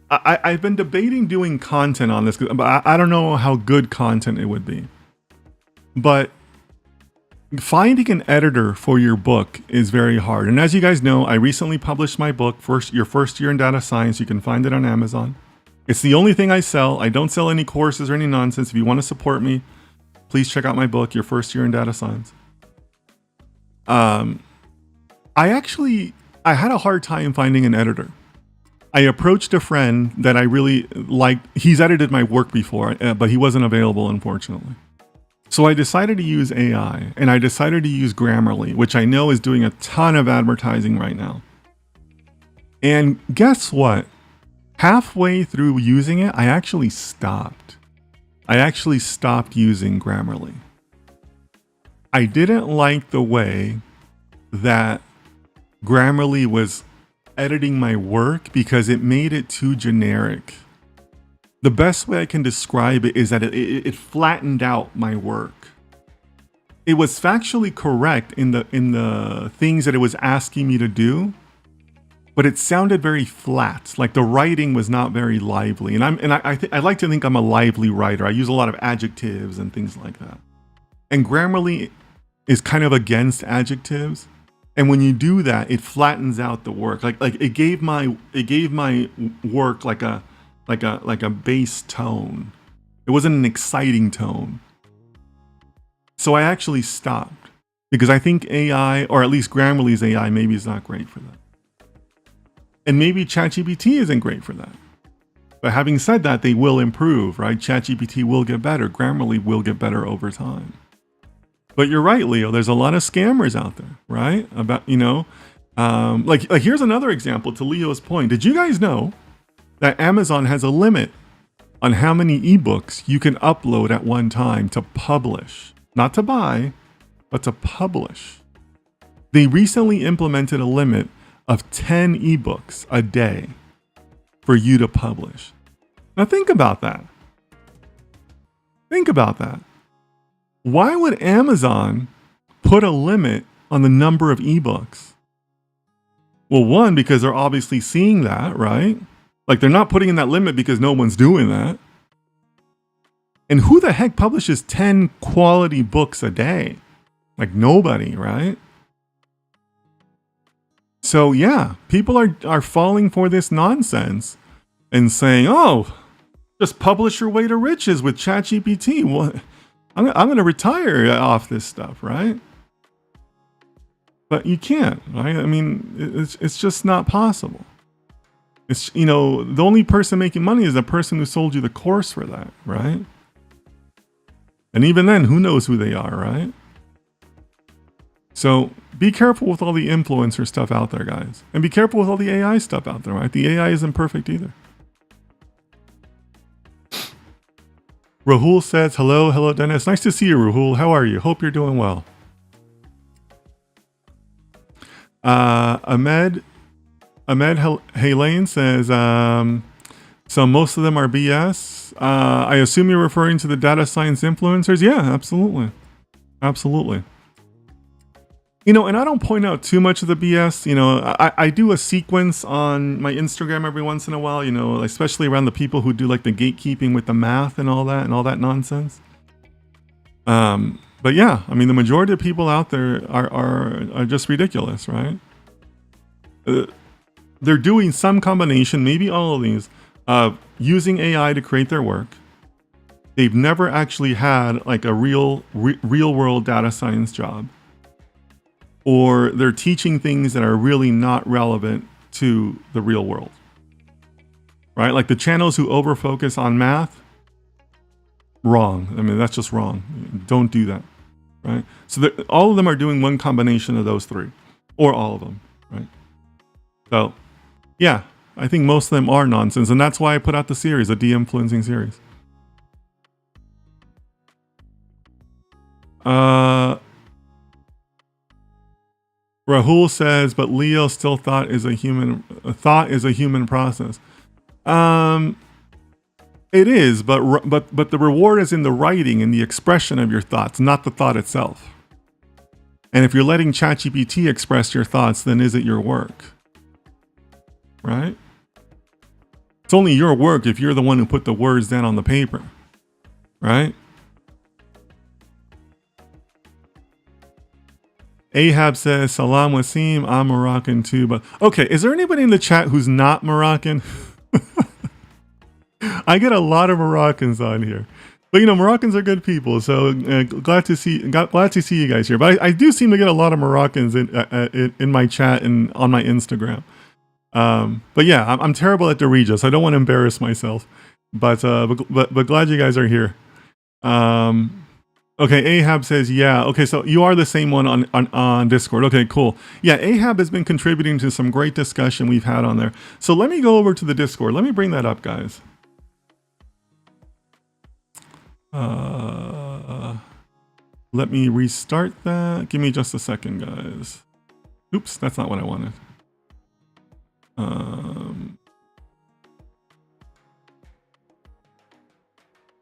I've been debating doing content on this, but I don't know how good content it would be. But finding an editor for your book is very hard. And as you guys know, I recently published my book, Your First Year in Data Science. You can find it on Amazon. It's the only thing I sell. I don't sell any courses or any nonsense. If you want to support me, please check out my book, Your First Year in Data Science. I had a hard time finding an editor. I approached a friend that I really liked. He's edited my work before, but he wasn't available, unfortunately. So I decided to use AI, and I decided to use Grammarly, which I know is doing a ton of advertising right now. And guess what? Halfway through using it, I actually stopped. I actually stopped using Grammarly. I didn't like the way that Grammarly was editing my work because it made it too generic. The best way I can describe it is that it flattened out my work. It was factually correct in the things that it was asking me to do, but it sounded very flat. Like the writing was not very lively. And I like to think I'm a lively writer. I use a lot of adjectives and things like that. And Grammarly is kind of against adjectives. And when you do that, it flattens out the work. Like it gave my work like a bass tone. It wasn't an exciting tone. So I actually stopped because I think AI, or at least Grammarly's AI, maybe is not great for that. And maybe ChatGPT isn't great for that. But having said that, they will improve, right? ChatGPT will get better. Grammarly will get better over time. But you're right, Leo. There's a lot of scammers out there, right? About, like here's another example to Leo's point. Did you guys know that Amazon has a limit on how many ebooks you can upload at one time to publish? Not to buy, but to publish. They recently implemented a limit of 10 ebooks a day for you to publish. Now think about that. Think about that. Why would Amazon put a limit on the number of ebooks? Well, one, because they're obviously seeing that, right? Like they're not putting in that limit because no one's doing that. And who the heck publishes 10 quality books a day? Like nobody, right? So yeah, people are falling for this nonsense and saying, oh, just publish your way to riches with ChatGPT. What? I'm going to retire off this stuff, right? But you can't, right? I mean, it's just not possible. It's, the only person making money is the person who sold you the course for that, right? And even then, who knows who they are, right? So be careful with all the influencer stuff out there, guys. And be careful with all the AI stuff out there, right? The AI isn't perfect either. Rahul says, hello, Dennis. Nice to see you, Rahul. How are you? Hope you're doing well. Ahmed Helaine says, so most of them are BS. I assume you're referring to the data science influencers. Yeah, absolutely. Absolutely. And I don't point out too much of the BS. I do a sequence on my Instagram every once in a while, especially around the people who do like the gatekeeping with the math and all that nonsense. But yeah, I mean, the majority of people out there are just ridiculous, right? They're doing some combination, maybe all of these, of using AI to create their work. They've never actually had like a real world data science job. Or they're teaching things that are really not relevant to the real world, right? Like the channels who overfocus on math, wrong. I mean, that's just wrong. Don't do that, right? So all of them are doing one combination of those three, or all of them, right? So, yeah, I think most of them are nonsense, and that's why I put out the series, a de-influencing series. Rahul says, but Leo still thought is a human process. It is, but the reward is in the writing and the expression of your thoughts, not the thought itself. And if you're letting ChatGPT express your thoughts, then is it your work? Right? It's only your work if you're the one who put the words down on the paper. Right? Ahab says, Salam Wasim, I'm Moroccan too. But okay, is there anybody in the chat who's not Moroccan? I get a lot of Moroccans on here. But you know, Moroccans are good people, so glad to see you guys here. But I do seem to get a lot of Moroccans in my chat and on my Instagram. But yeah, I'm terrible at Darija, so I don't want to embarrass myself. But glad you guys are here. Okay, Ahab says, yeah. Okay, so you are the same one on Discord. Okay, cool. Yeah, Ahab has been contributing to some great discussion we've had on there. So let me go over to the Discord. Let me bring that up, guys. Let me restart that. Give me just a second, guys. Oops, that's not what I wanted.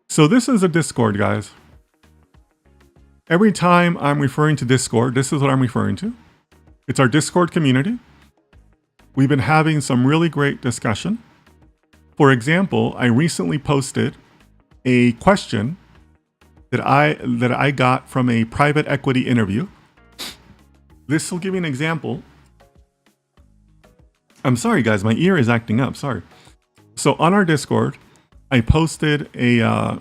So this is a Discord, guys. Every time I'm referring to Discord, this is what I'm referring to. It's our Discord community. We've been having some really great discussion. For example, I recently posted a question that I got from a private equity interview. This will give you an example. I'm sorry, guys, my ear is acting up. Sorry. So on our Discord, I posted a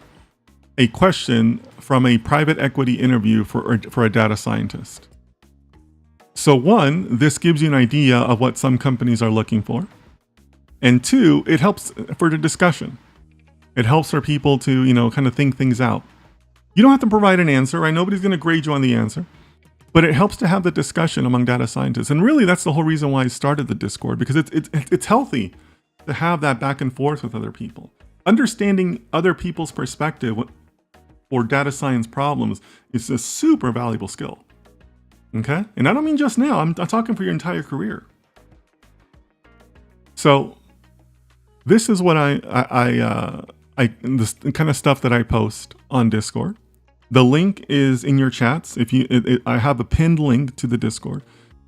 question from a private equity interview for a data scientist. So one, this gives you an idea of what some companies are looking for. And two, it helps for the discussion. It helps for people to, you know, kind of think things out. You don't have to provide an answer, right? Nobody's going to grade you on the answer. But it helps to have the discussion among data scientists. And really, that's the whole reason why I started the Discord, because it's healthy to have that back and forth with other people. Understanding other people's perspective for data science problems is a super valuable skill. Okay? And I don't mean just now. I'm talking for your entire career. So this is what this kind of stuff that I post on Discord. The link is in your chats. I have a pinned link to the Discord.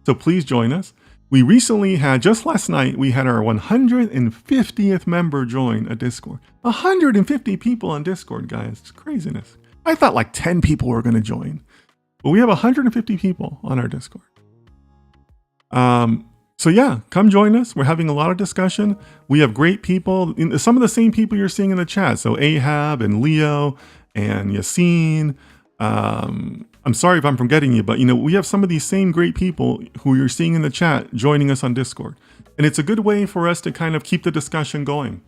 So please join us. We recently had, just last night, we had our 150th member join a Discord. 150 people on Discord, guys. It's craziness. I thought like 10 people were going to join. But we have 150 people on our Discord. So yeah, come join us. We're having a lot of discussion. We have great people. Some of the same people you're seeing in the chat. So Ahab and Leo and Yassine. I'm sorry if I'm forgetting you, but you know, we have some of these same great people who you're seeing in the chat joining us on Discord. And it's a good way for us to kind of keep the discussion going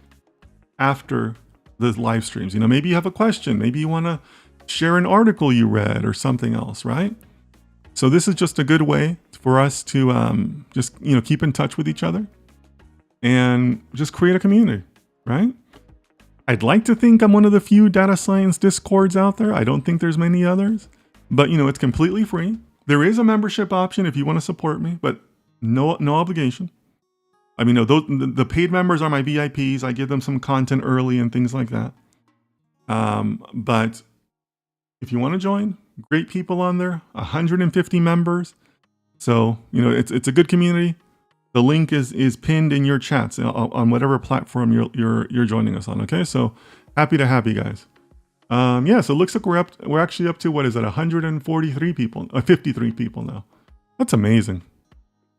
after the live streams. You know, maybe you have a question, maybe you want to share an article you read or something else, right? So this is just a good way for us to just, you know, keep in touch with each other and just create a community, right? I'd like to think I'm one of the few data science Discords out there. I don't think there's many others, but you know, it's completely free. There is a membership option if you want to support me, but no obligation. I mean, no, the paid members are my VIPs. I give them some content early and things like that. But if you want to join, great people on there, 150 members. So, you know, it's a good community. The link is pinned in your chats on whatever platform you're joining us on. Okay, so happy to have you guys. Yeah, so it looks like we're actually up to, what is it, 143 people, 53 people now. That's amazing.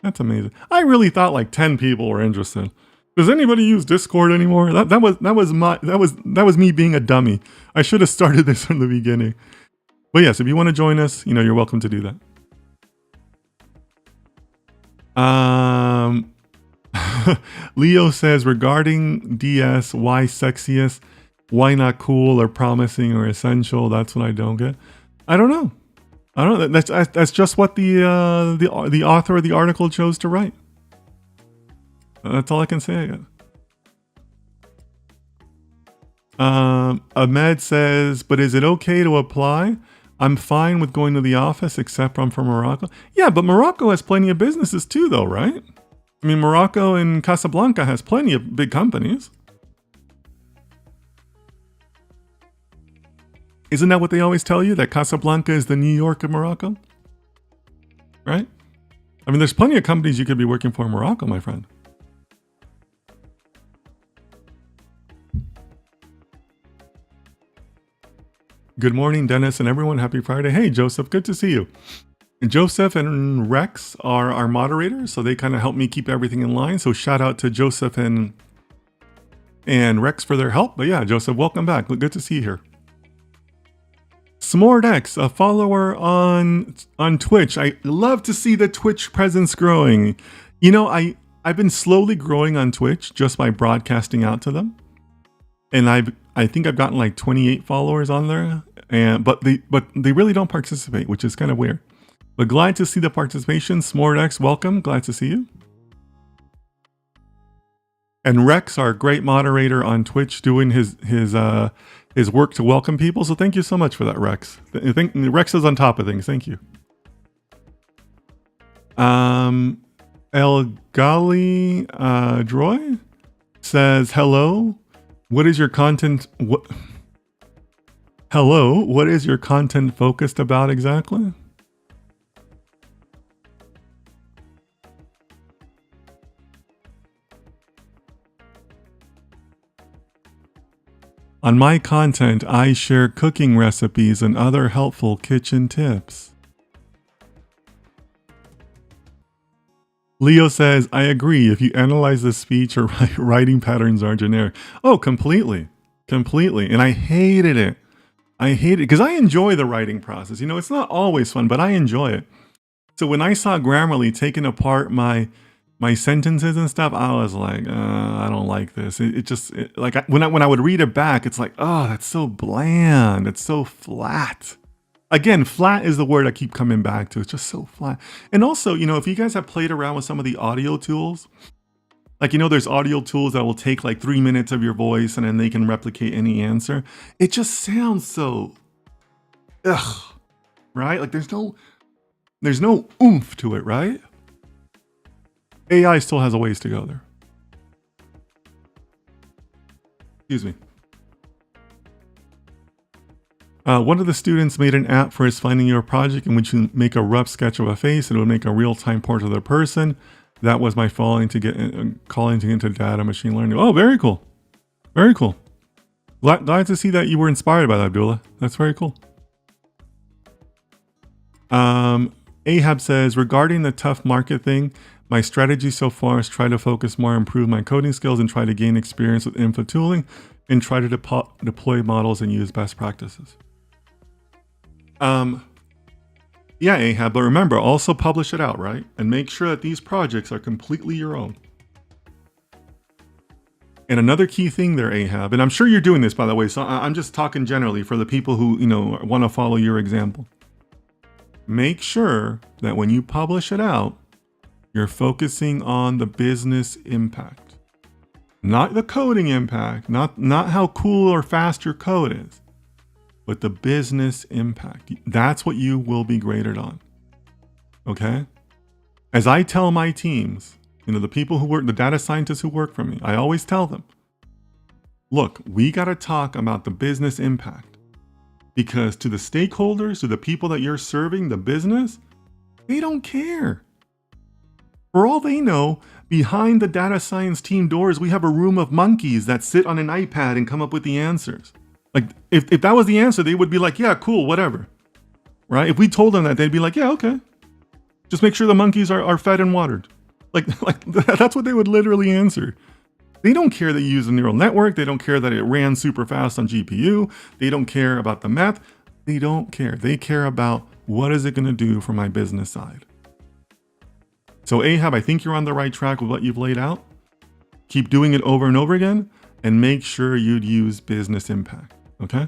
That's amazing. I really thought like 10 people were interested. Does anybody use Discord anymore? That was me being a dummy. I should have started this from the beginning. But yes, if you want to join us, you know, you're welcome to do that. Leo says, regarding DS, why sexiest? Why not cool or promising or essential? That's what I don't get. I don't know. That's just what the author of the article chose to write. That's all I can say, I guess. Ahmed says, but is it okay to apply? I'm fine with going to the office, except I'm from Morocco. Yeah, but Morocco has plenty of businesses too, though, right? I mean, Morocco and Casablanca has plenty of big companies. Isn't that what they always tell you? That Casablanca is the New York of Morocco? Right? I mean, there's plenty of companies you could be working for in Morocco, my friend. Good morning, Dennis and everyone. Happy Friday. Hey, Joseph, good to see you. Joseph and Rex are our moderators, so they kind of help me keep everything in line. So shout out to Joseph and Rex for their help. But yeah, Joseph, welcome back. Good to see you here. SmortX, a follower on Twitch. I love to see the Twitch presence growing. You know, I've been slowly growing on Twitch just by broadcasting out to them. And I think I've gotten like 28 followers on there. But they really don't participate, which is kind of weird. But glad to see the participation. SmortX, welcome. Glad to see you. And Rex, our great moderator on Twitch, doing his work to welcome people. So thank you so much for that, Rex. I think Rex is on top of things. Thank you. El Gali Droy says, hello. What is your content? Hello. What is your content focused about exactly? On my content, I share cooking recipes and other helpful kitchen tips. Leo says, I agree. If you analyze the speech or writing patterns are generic. Oh, completely. Completely. And I hated it. I hate it because I enjoy the writing process. You know, it's not always fun, but I enjoy it. So when I saw Grammarly taking apart my sentences and stuff, I was like, I don't like this. When I would read it back, it's like, oh, that's so bland. It's so flat. Again, flat is the word I keep coming back to. It's just so flat. And also, you know, if you guys have played around with some of the audio tools, like, you know, there's audio tools that will take like 3 minutes of your voice and then they can replicate any answer. It just sounds so, right? Like there's no oomph to it, right? AI still has a ways to go there. Excuse me. One of the students made an app for his Finding Your project in which you make a rough sketch of a face and it would make a real-time portrait of the person. That was my calling to get into data machine learning. Oh, very cool. Very cool. Glad to see that you were inspired by that, Abdullah. That's very cool. Ahab says, regarding the tough market thing, my strategy so far is try to focus more, improve my coding skills, and try to gain experience with info tooling, and try to deploy models and use best practices. Yeah, Ahab, but remember, also publish it out, right? And make sure that these projects are completely your own. And another key thing there, Ahab, and I'm sure you're doing this, by the way, so I'm just talking generally for the people who, you know, want to follow your example. Make sure that when you publish it out, you're focusing on the business impact. Not the coding impact, not how cool or fast your code is, but the business impact. That's what you will be graded on. Okay? As I tell my teams, you know, the people who work, the data scientists who work for me, I always tell them, look, we got to talk about the business impact, because to the stakeholders, to the people that you're serving, the business, they don't care. For all they know, behind the data science team doors, we have a room of monkeys that sit on an iPad and come up with the answers. Like, if that was the answer, they would be like, yeah, cool, whatever. Right? If we told them that, they'd be like, yeah, okay. Just make sure the monkeys are fed and watered. Like that's what they would literally answer. They don't care that you use a neural network. They don't care that it ran super fast on GPU. They don't care about the math. They don't care. They care about what is it going to do for my business side. So Ahab, I think you're on the right track with what you've laid out. Keep doing it over and over again and make sure you'd use business impact. Okay?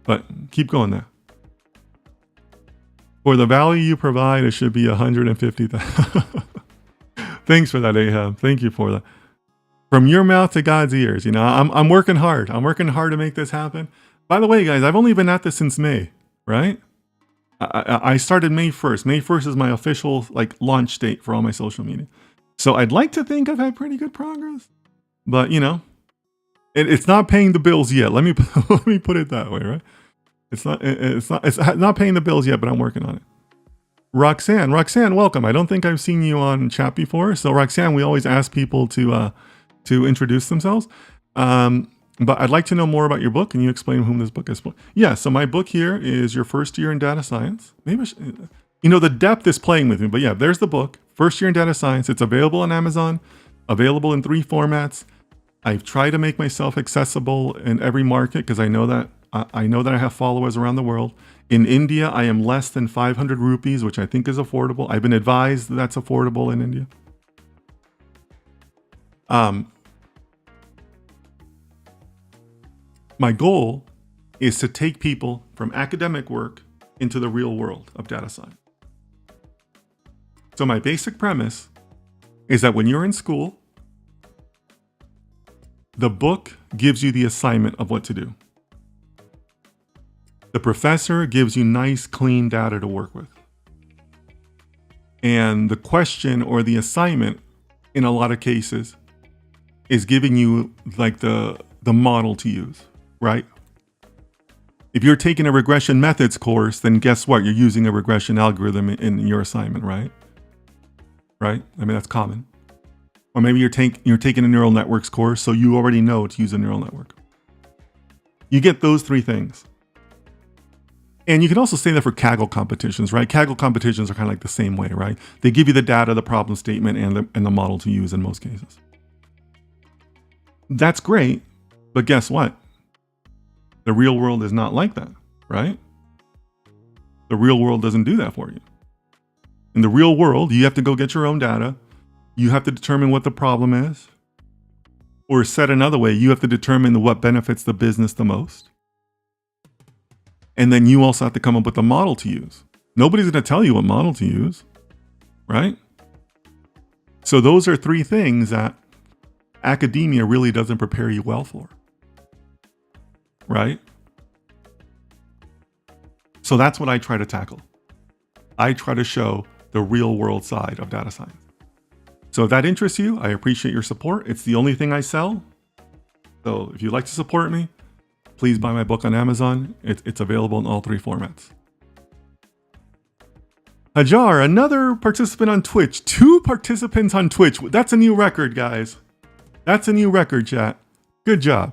But keep going there. For the value you provide, it should be 150,000. Thanks for that, Ahab. Thank you for that. From your mouth to God's ears. You know, I'm working hard. I'm working hard to make this happen. By the way, guys, I've only been at this since May, right? I started May 1st. May 1st is my official launch date for all my social media. So I'd like to think I've had pretty good progress, but you know, it's not paying the bills yet. Let me put it that way, right? It's not paying the bills yet, but I'm working on it. Roxanne, welcome. I don't think I've seen you on chat before. So Roxanne, we always ask people to introduce themselves. But I'd like to know more about your book. Can you explain whom this book is for? Yeah, so my book here is Your First Year in Data Science. Maybe the depth is playing with me, but yeah, there's the book, First Year in Data Science. It's available on Amazon, available in 3 formats. I've tried to make myself accessible in every market because I know that I have followers around the world. In India, I am less than 500 rupees, which I think is affordable. I've been advised that that's affordable in India. My goal is to take people from academic work into the real world of data science. So my basic premise is that when you're in school, the book gives you the assignment of what to do. The professor gives you nice, clean data to work with. And the question or the assignment, in a lot of cases, is giving you like the model to use, right? If you're taking a regression methods course, then guess what? You're using a regression algorithm in your assignment, right? Right? I mean, that's common. Or maybe you're taking a neural networks course, so you already know to use a neural network. You get those 3 things. And you can also say that for Kaggle competitions, right? Kaggle competitions are kind of like the same way, right? They give you the data, the problem statement, and the model to use in most cases. That's great, but guess what? The real world is not like that, right? The real world doesn't do that for you. In the real world, you have to go get your own data. You have to determine what the problem is. Or said another way, you have to determine what benefits the business the most. And then you also have to come up with a model to use. Nobody's going to tell you what model to use, right? So those are 3 things that academia really doesn't prepare you well for, right? So that's what I try to tackle. I try to show the real world side of data science. So if that interests you, I appreciate your support. It's the only thing I sell. So if you'd like to support me, please buy my book on Amazon. It's available in all 3 formats. Hajar, another participant on Twitch. 2 participants on Twitch. That's a new record, guys. That's a new record, chat. Good job.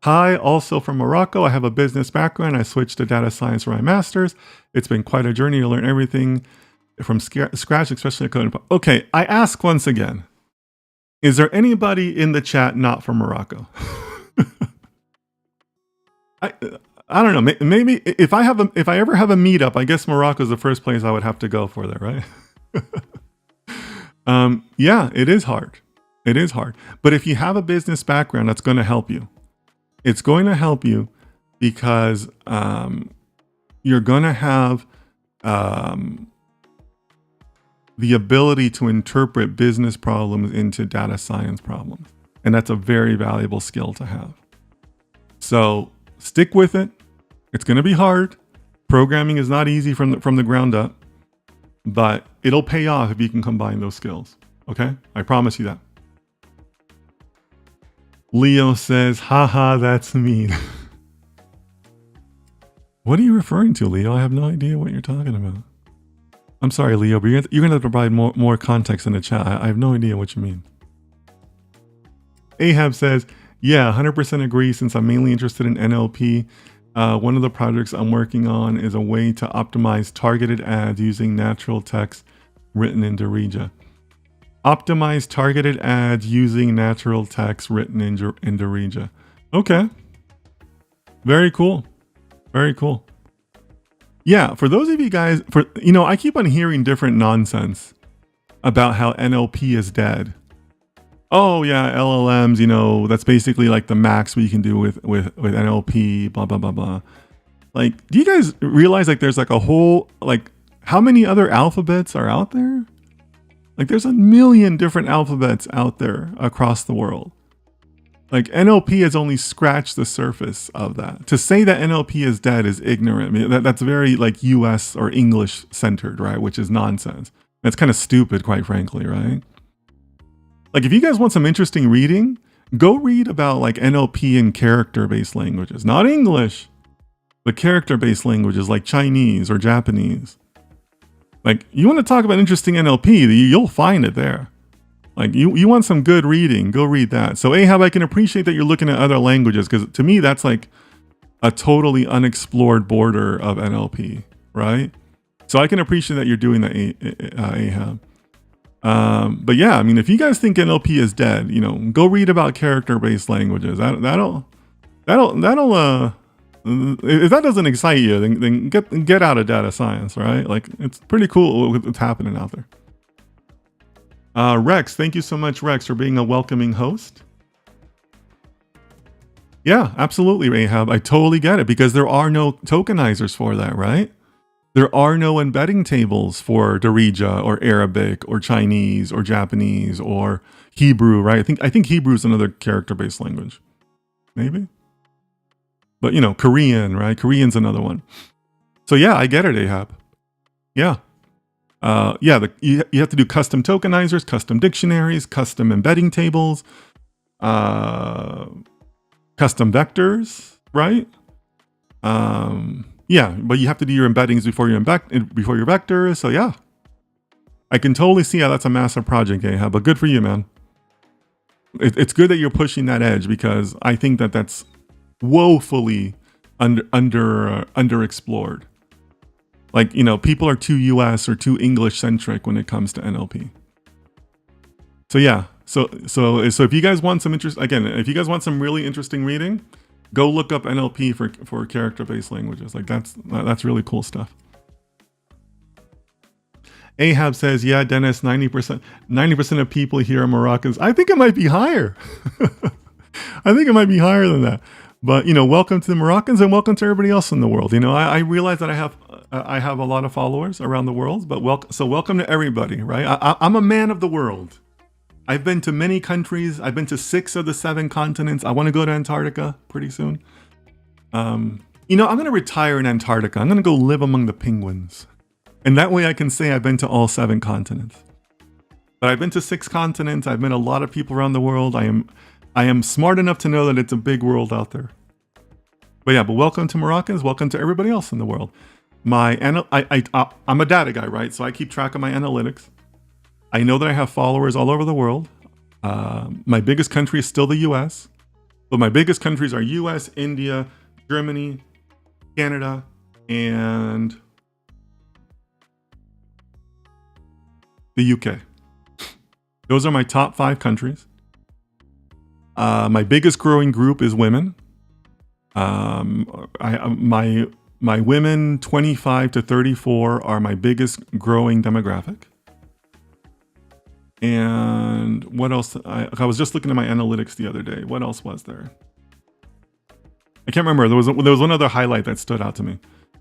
Hi, also from Morocco. I have a business background. I switched to data science for my master's. It's been quite a journey to learn everything from scratch, especially coding. Okay, I ask once again, is there anybody in the chat not from Morocco? I don't know. Maybe if I ever have a meetup, I guess Morocco is the first place I would have to go for there, right? Yeah, it is hard. It is hard. But if you have a business background, that's going to help you. It's going to help you because you're going to have the ability to interpret business problems into data science problems. And that's a very valuable skill to have. So stick with it. It's going to be hard. Programming is not easy from the ground up, but it'll pay off if you can combine those skills. Okay? I promise you that. Leo says, haha, that's mean. What are you referring to, Leo? I have no idea what you're talking about. I'm sorry, Leo, but you're going to have to provide more context in the chat. I have no idea what you mean. Ahab says, yeah, 100% agree since I'm mainly interested in NLP. One of the projects I'm working on is a way to optimize targeted ads using natural text written in Darija. Optimize targeted ads using natural text written in Darija. Okay. Very cool. Very cool. Yeah, for those of you guys, I keep on hearing different nonsense about how NLP is dead. Oh yeah, LLMs, that's basically like the max we can do with NLP, blah, blah, blah, blah. Like, do you guys realize like there's like a whole, like how many other alphabets are out there? Like there's 1 million different alphabets out there across the world. Like NLP has only scratched the surface of that. To say that NLP is dead is ignorant. I mean, that's very like US or English centered, right? Which is nonsense. That's kind of stupid, quite frankly, right? Like if you guys want some interesting reading, go read about like NLP and character-based languages, not English. But character-based languages like Chinese or Japanese, like you want to talk about interesting NLP, you'll find it there. Like you want some good reading, go read that. So Ahab, I can appreciate that you're looking at other languages, because to me that's like a totally unexplored border of NLP, right? So I can appreciate that you're doing that, Ahab. But yeah, I mean, if you guys think NLP is dead, go read about character-based languages. That'll if that doesn't excite you, then get out of data science, right? Like, it's pretty cool what's happening out there. Rex, thank you so much, Rex, for being a welcoming host. Yeah, absolutely, Rahab. I totally get it, because there are no tokenizers for that, right? There are no embedding tables for Darija or Arabic or Chinese or Japanese or Hebrew, right? I think Hebrew is another character-based language, maybe. But Korean, right? Korean's another one. So yeah, I get it, Ahab. Yeah. You have to do custom tokenizers, custom dictionaries, custom embedding tables, custom vectors, right? Yeah, but you have to do your embeddings before your vectors. So yeah, I can totally see how that's a massive project, Ahab. But good for you, man. It's good that you're pushing that edge, because I think that that's woefully underexplored. Like, people are too US or too English centric when it comes to NLP. So yeah, so if you guys want some if you guys want some really interesting reading, go look up NLP for character-based languages. Like, that's really cool stuff. Ahab says, yeah, Dennis, 90% of people here are Moroccans. I think it might be higher. I think it might be higher than that. But, welcome to the Moroccans, and welcome to everybody else in the world. I realize that I have a lot of followers around the world, but welcome to everybody, right? I'm a man of the world. I've been to many countries. I've been to 6 of the 7 continents. I want to go to Antarctica pretty soon. I'm going to retire in Antarctica. I'm going to go live among the penguins. And that way I can say I've been to all 7 continents. But I've been to 6 continents. I've met a lot of people around the world. I am smart enough to know that it's a big world out there. But yeah, but welcome to Moroccans. Welcome to everybody else in the world. I'm a data guy, right? So I keep track of my analytics. I know that I have followers all over the world. My biggest country is still the US. But my biggest countries are US, India, Germany, Canada, and the UK. Those are my top 5 countries. My biggest growing group is women. My women 25 to 34 are my biggest growing demographic. And what else? I was just looking at my analytics the other day. What else was there? I can't remember. There was one other highlight that stood out to me.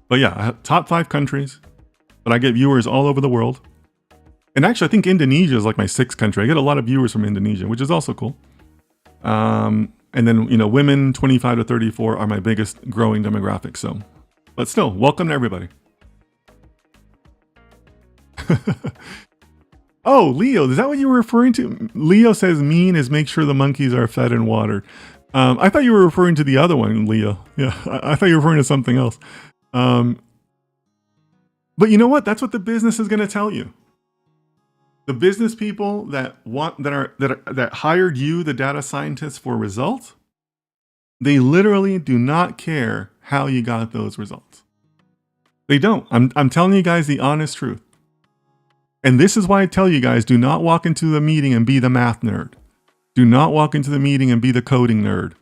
But yeah, I have top 5 countries. But I get viewers all over the world. And actually, I think Indonesia is like my 6th country. I get a lot of viewers from Indonesia, which is also cool. And then, women 25 to 34 are my biggest growing demographic. So, but still, welcome to everybody. Oh, Leo, is that what you were referring to? Leo says mean is make sure the monkeys are fed and watered. I thought you were referring to the other one, Leo. Yeah, I thought you were referring to something else. But you know what? That's what the business is going to tell you. The business people that hired you, the data scientists, for results, they literally do not care how you got those results. They don't. I'm telling you guys the honest truth. And this is why I tell you guys, do not walk into the meeting and be the math nerd. Do not walk into the meeting and be the coding nerd.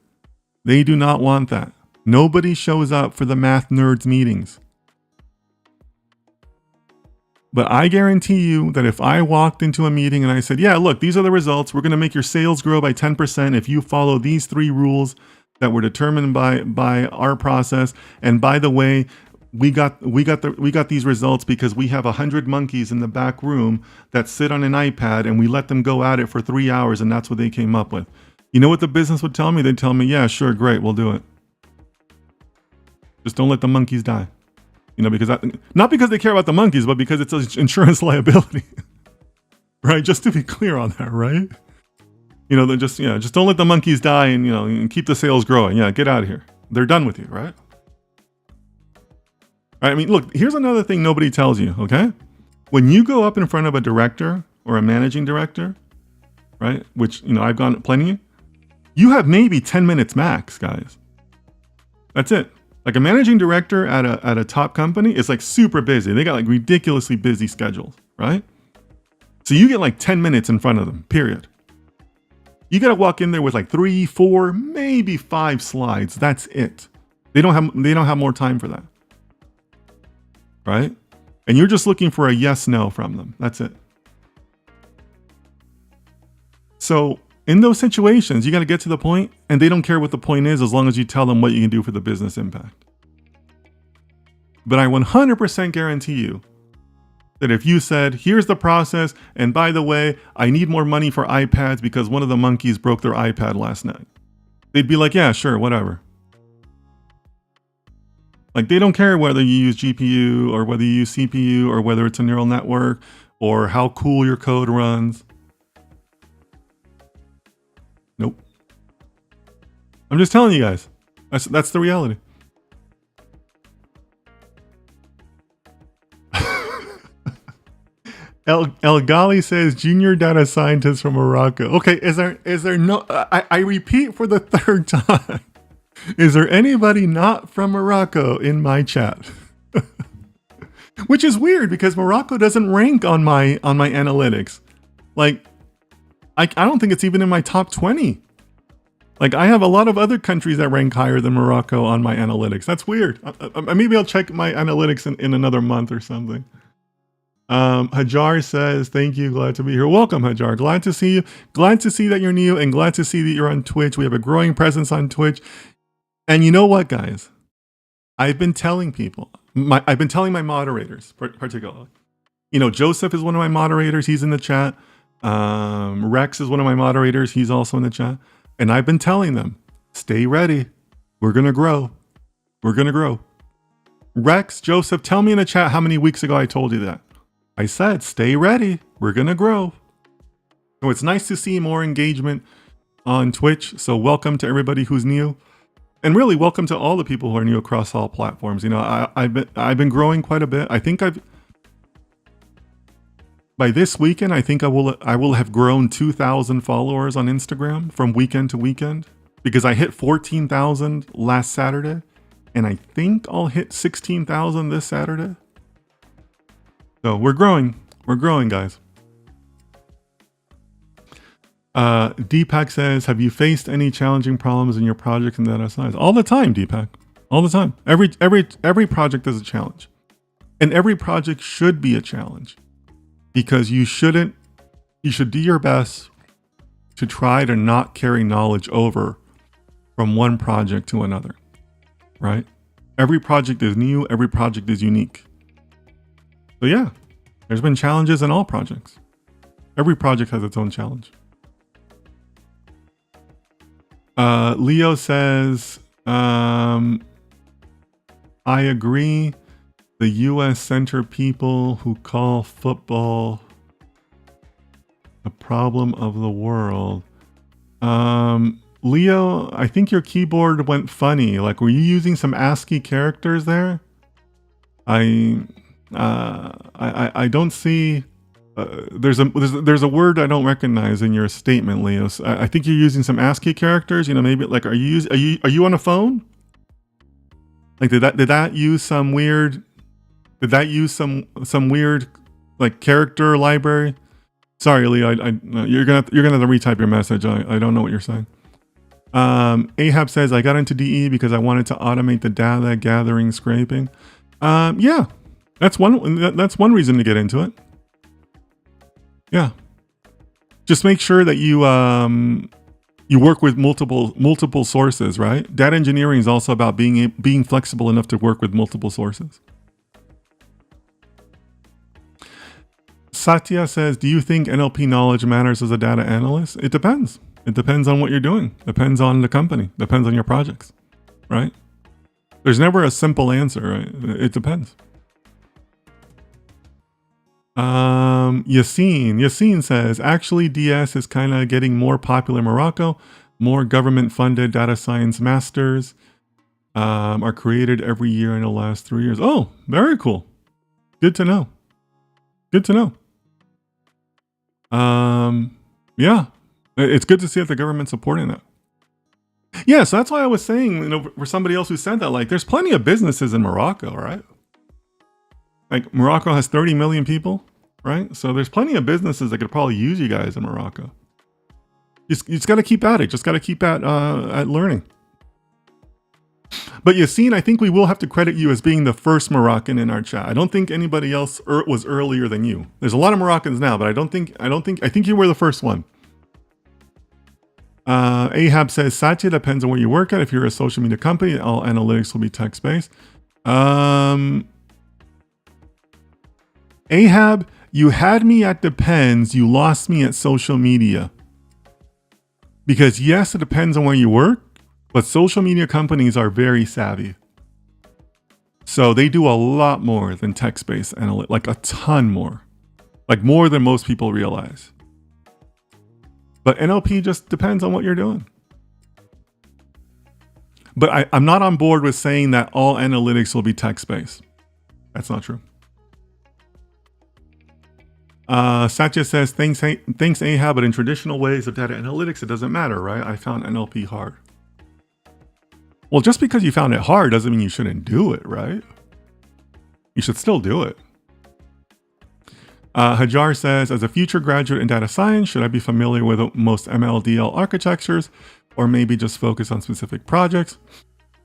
They do not want that. Nobody shows up for the math nerds meetings. But I guarantee you that if I walked into a meeting and I said, yeah, look, these are the results. We're going to make your sales grow by 10% if you follow these 3 rules that were determined by our process. And by the way, we got these results because we have 100 monkeys in the back room that sit on an iPad and we let them go at it for 3 hours, and that's what they came up with. You know what the business would tell me? They'd tell me, yeah, sure, great, we'll do it. Just don't let the monkeys die. Not because they care about the monkeys, but because it's an insurance liability. Right? Just to be clear on that, right? Just don't let the monkeys die and keep the sales growing. Yeah, get out of here. They're done with you, right? Right? I mean, look, here's another thing nobody tells you, okay? When you go up in front of a director or a managing director, right? Which, I've gone plenty, you have maybe 10 minutes max, guys. That's it. Like a managing director at a top company is like super busy. They got like ridiculously busy schedules, right? So you get like 10 minutes in front of them, period. You got to walk in there with like 3, 4, maybe 5 slides. That's it. They don't have more time for that. Right? And you're just looking for a yes, no from them. That's it. So in those situations, you got to get to the point, and they don't care what the point is as long as you tell them what you can do for the business impact. But I 100% guarantee you that if you said, here's the process, and by the way, I need more money for iPads because one of the monkeys broke their iPad last night, they'd be like, yeah, sure, whatever. Like, they don't care whether you use GPU or whether you use CPU or whether it's a neural network or how cool your code runs. Nope. I'm just telling you guys. That's the reality. El Gali says junior data scientist from Morocco. Okay, is there no? I repeat for the third time. Is there anybody not from Morocco in my chat? Which is weird because Morocco doesn't rank on my analytics. Like, I don't think it's even in my top 20. Like, I have a lot of other countries that rank higher than Morocco on my analytics. That's weird. Maybe I'll check my analytics in another month or something. Hajar says, thank you. Glad to be here. Welcome, Hajar. Glad to see you. Glad to see that you're new and glad to see that you're on Twitch. We have a growing presence on Twitch. And you know what, guys? I've been telling people, I've been telling my moderators, particularly, Joseph is one of my moderators. He's in the chat. Rex is one of my moderators. He's also in the chat. And I've been telling them, stay ready. We're going to grow. We're going to grow. Rex, Joseph, tell me in the chat how many weeks ago I told you that. I said, stay ready. We're going to grow. So it's nice to see more engagement on Twitch. So welcome to everybody who's new. And really welcome to all the people who are new across all platforms. I've been growing quite a bit. I think by this weekend, I think I will have grown 2,000 followers on Instagram from weekend to weekend because I hit 14,000 last Saturday. And I think I'll hit 16,000 this Saturday. So we're growing. We're growing, guys. Deepak says, have you faced any challenging problems in your projects in data science? All the time, Deepak. All the time. Every project is a challenge. And every project should be a challenge. Because you should do your best to try to not carry knowledge over from one project to another. Right? Every project is new. Every project is unique. So yeah, there's been challenges in all projects. Every project has its own challenge. Leo says, I agree. The U.S. center people who call football the problem of the world. Leo, I think your keyboard went funny. Like, were you using some ASCII characters there? I don't see. There's a word I don't recognize in your statement, Leo. So I think you're using some ASCII characters. Maybe like are you on a phone? Like did that use some weird? Did that use some weird like character library? Sorry, Leo. You're gonna have to retype your message. I don't know what you're saying. Ahab says, I got into DE because I wanted to automate the data gathering, scraping. Yeah, that's one reason to get into it. Yeah, just make sure that you work with multiple sources, right? Data engineering is also about being flexible enough to work with multiple sources. Satya says, do you think NLP knowledge matters as a data analyst? It depends. It depends on what you're doing. Depends on the company. Depends on your projects, right? There's never a simple answer, right? It depends. Yassine says, actually DS is kind of getting more popular in Morocco, more government funded data science masters. are created every year in the last 3 years. Oh, very cool. Good to know. Good to know. Yeah, it's good to see that the government's supporting that. Yeah, so that's why I was saying, you know, for somebody else who said that, like, there's plenty of businesses in Morocco, right? Like, Morocco has 30 million people, right? So there's plenty of businesses that could probably use you guys in Morocco. You just got to keep at it. Just got to keep at learning. But Yassine, I think we will have to credit you as being the first Moroccan in our chat. I don't think anybody else was earlier than you. There's a lot of Moroccans now, but I think you were the first one. Ahab says, Satya, depends on where you work at. If you're a social media company, all analytics will be text-based. Ahab, you had me at depends. You lost me at social media. Because yes, it depends on where you work, but social media companies are very savvy. So they do a lot more than text-based analytics, like a ton more. Like more than most people realize. But NLP just depends on what you're doing. But I'm not on board with saying that all analytics will be text-based. That's not true. Satya says, thanks Ahab, but in traditional ways of data analytics, it doesn't matter, right? I found NLP hard. Well, just because you found it hard doesn't mean you shouldn't do it, right? You should still do it. Hajar says, as a future graduate in data science, should I be familiar with most MLDL architectures or maybe just focus on specific projects?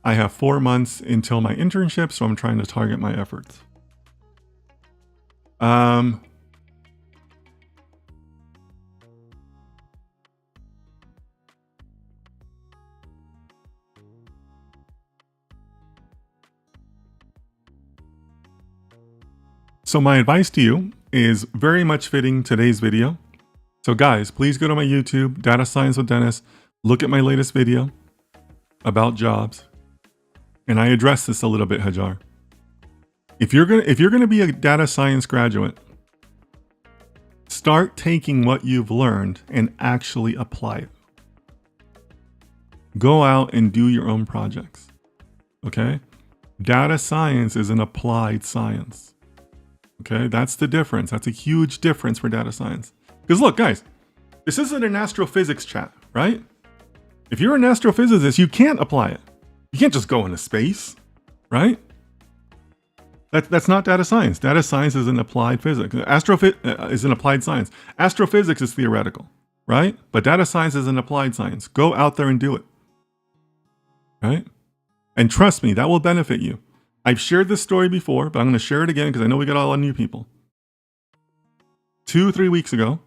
I have 4 months until my internship, so I'm trying to target my efforts. So my advice to you is very much fitting today's video. So guys, please go to my YouTube, Data Science with Dennis, look at my latest video about jobs. And I address this a little bit, Hajar. If you're gonna be a data science graduate, start taking what you've learned and actually apply it. Go out and do your own projects. Okay? Data science is an applied science. Okay, that's the difference. That's a huge difference for data science. Because look, guys, this isn't an astrophysics chat, right? If you're an astrophysicist, you can't apply it. You can't just go into space, right? That's not data science. Data science is an applied physics. Is an applied science. Astrophysics is theoretical, right? But data science is an applied science. Go out there and do it, right? And trust me, that will benefit you. I've shared this story before, but I'm going to share it again because I know we got a lot of new people. 2-3 weeks ago,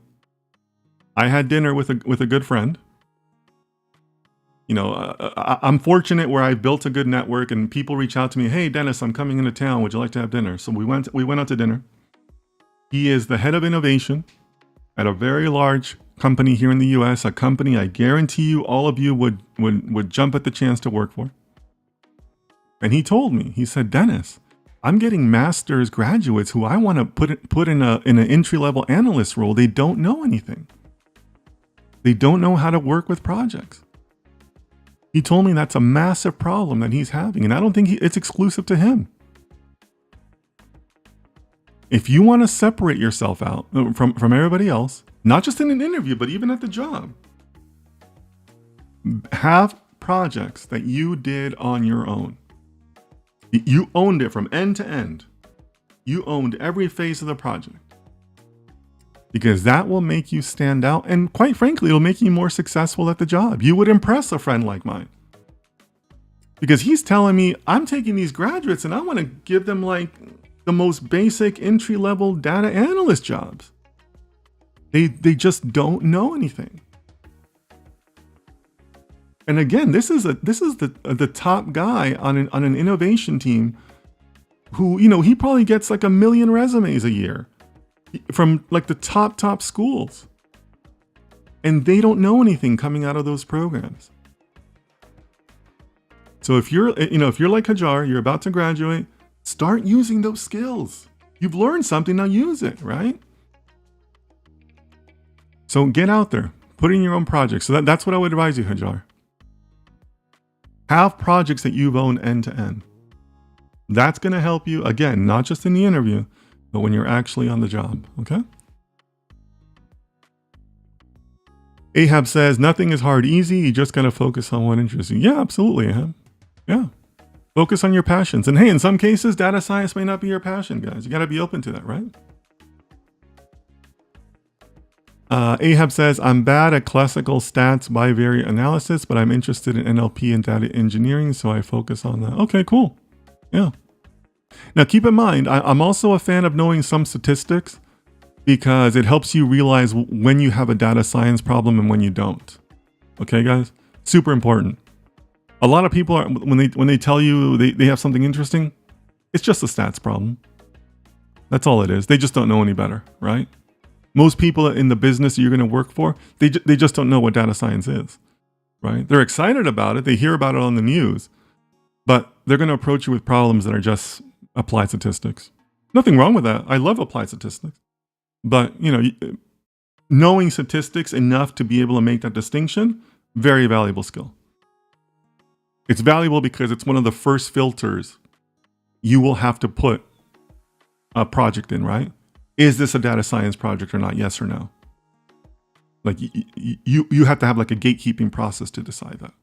I had dinner with a good friend. You know, I'm fortunate where I've built a good network and people reach out to me. Hey, Dennis, I'm coming into town. Would you like to have dinner? So we went out to dinner. He is the head of innovation at a very large company here in the US, a company I guarantee you all of you would jump at the chance to work for. And he told me, he said, Dennis, I'm getting master's graduates who I want to put in an entry-level analyst role. They don't know anything. They don't know how to work with projects. He told me that's a massive problem that he's having, and I don't think it's exclusive to him. If you want to separate yourself out from everybody else, not just in an interview, but even at the job, have projects that you did on your own. You owned it from end to end. You owned every phase of the project. Because that will make you stand out. And quite frankly, it'll make you more successful at the job. You would impress a friend like mine. Because he's telling me, I'm taking these graduates and I want to give them like the most basic entry-level data analyst jobs. They just don't know anything. And again, this is the top guy on an innovation team who, you know, he probably gets like 1 million resumes a year from like the top schools. And they don't know anything coming out of those programs. So if you're like Hajar, you're about to graduate, start using those skills. You've learned something, now use it, right? So get out there, put in your own projects. So that's what I would advise you, Hajar. Have projects that you've owned end to end. That's going to help you, again, not just in the interview, but when you're actually on the job, okay? Ahab says, nothing is hard, easy. You just got to focus on what interests you. Yeah, absolutely, Ahab. Yeah. Focus on your passions. And hey, in some cases, data science may not be your passion, guys. You got to be open to that, right? Ahab says, I'm bad at classical stats bivariate analysis, but I'm interested in NLP and data engineering, so I focus on that. Okay, cool. Yeah. Now, keep in mind, I'm also a fan of knowing some statistics because it helps you realize when you have a data science problem and when you don't. Okay, guys? Super important. A lot of people, when they tell you they have something interesting, it's just a stats problem. That's all it is. They just don't know any better, right? Most people in the business you're going to work for, they just don't know what data science is, right? They're excited about it. They hear about it on the news, but they're going to approach you with problems that are just applied statistics. Nothing wrong with that. I love applied statistics. But, knowing statistics enough to be able to make that distinction, very valuable skill. It's valuable because it's one of the first filters you will have to put a project in, right? Is this a data science project or not? Yes or no? Like you have to have like a gatekeeping process to decide that.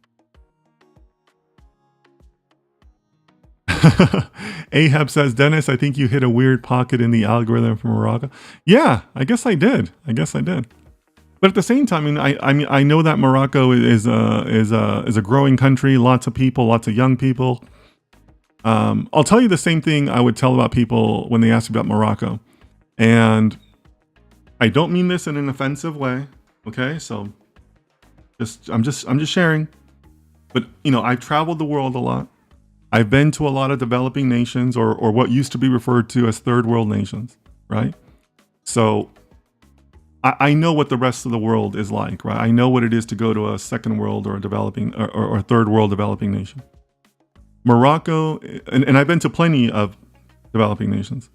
Ahab says, Dennis, I think you hit a weird pocket in the algorithm for Morocco. Yeah, I guess I did. But at the same time, I know that Morocco is a growing country. Lots of people, lots of young people. I'll tell you the same thing I would tell about people when they ask about Morocco. And I don't mean this in an offensive way, okay? So I'm just sharing. But I've traveled the world a lot. I've been to a lot of developing nations or what used to be referred to as third world nations, right? So I know what the rest of the world is like, right? I know what it is to go to a second world or a developing or third world developing nation. Morocco, and I've been to plenty of developing nations.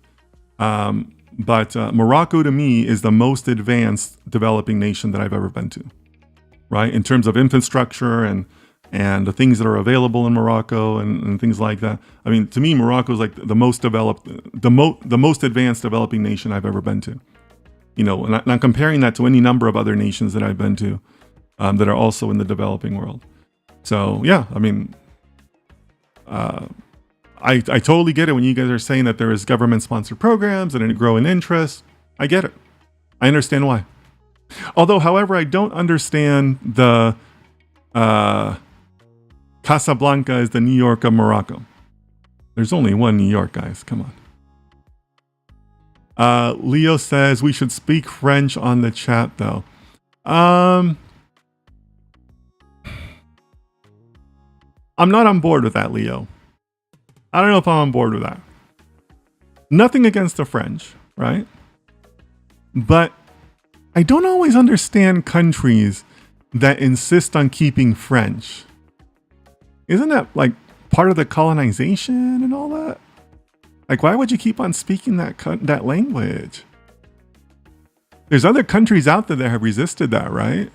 But Morocco to me is the most advanced developing nation that I've ever been to, right? In terms of infrastructure and the things that are available in Morocco and things like that. I mean, to me, Morocco is like the most developed, the most advanced developing nation I've ever been to. And I'm comparing that to any number of other nations that I've been to that are also in the developing world. So yeah, I mean, I totally get it when you guys are saying that there is government-sponsored programs and a growing interest. I get it. I understand why. Although, however, I don't understand the Casablanca is the New York of Morocco. There's only one New York, guys. Come on. Leo says we should speak French on the chat, though. I'm not on board with that, Leo. I don't know if I'm on board with that. Nothing against the French, right? But I don't always understand countries that insist on keeping French. Isn't that like part of the colonization and all that? Like, why would you keep on speaking that language? There's other countries out there that have resisted that, right?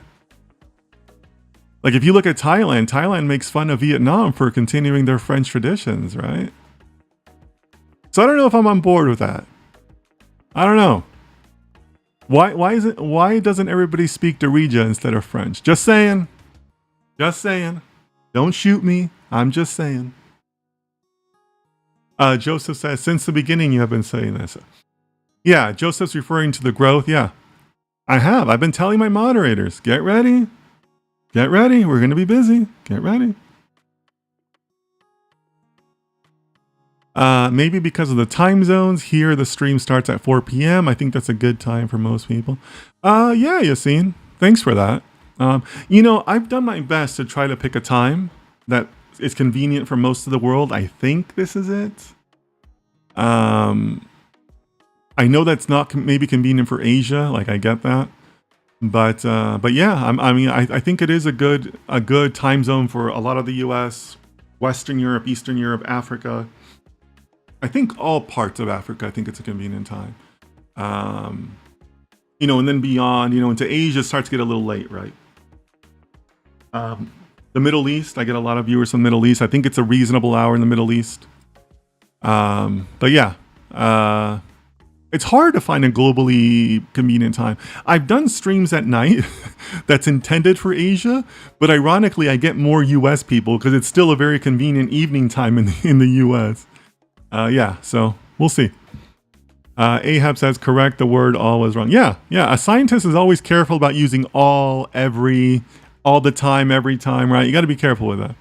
Like if you look at Thailand makes fun of Vietnam for continuing their French traditions, right? So I don't know if I'm on board with that. I don't know. Why doesn't everybody speak Darija instead of French? Just saying. Don't shoot me. I'm just saying. Joseph says, since the beginning you have been saying this. Yeah, Joseph's referring to the growth. Yeah, I have. I've been telling my moderators, get ready. Get ready. We're going to be busy. Get ready. Maybe because of the time zones here, the stream starts at 4 p.m. I think that's a good time for most people. Yeah, Yassine. Thanks for that. I've done my best to try to pick a time that is convenient for most of the world. I think this is it. I know that's not maybe convenient for Asia. Like I get that. But yeah, I think it is a good time zone for a lot of the U.S., Western Europe, Eastern Europe, Africa. I think all parts of Africa. I think it's a convenient time. And then beyond, into Asia, it starts to get a little late, right? The Middle East, I get a lot of viewers from the Middle East. I think it's a reasonable hour in the Middle East. But yeah, it's hard to find a globally convenient time. I've done streams at night that's intended for Asia, but ironically, I get more US people because it's still a very convenient evening time in the US. Yeah, so we'll see. Ahab says, correct, the word all is wrong. Yeah, a scientist is always careful about using all, every, all the time, every time, right? You got to be careful with that.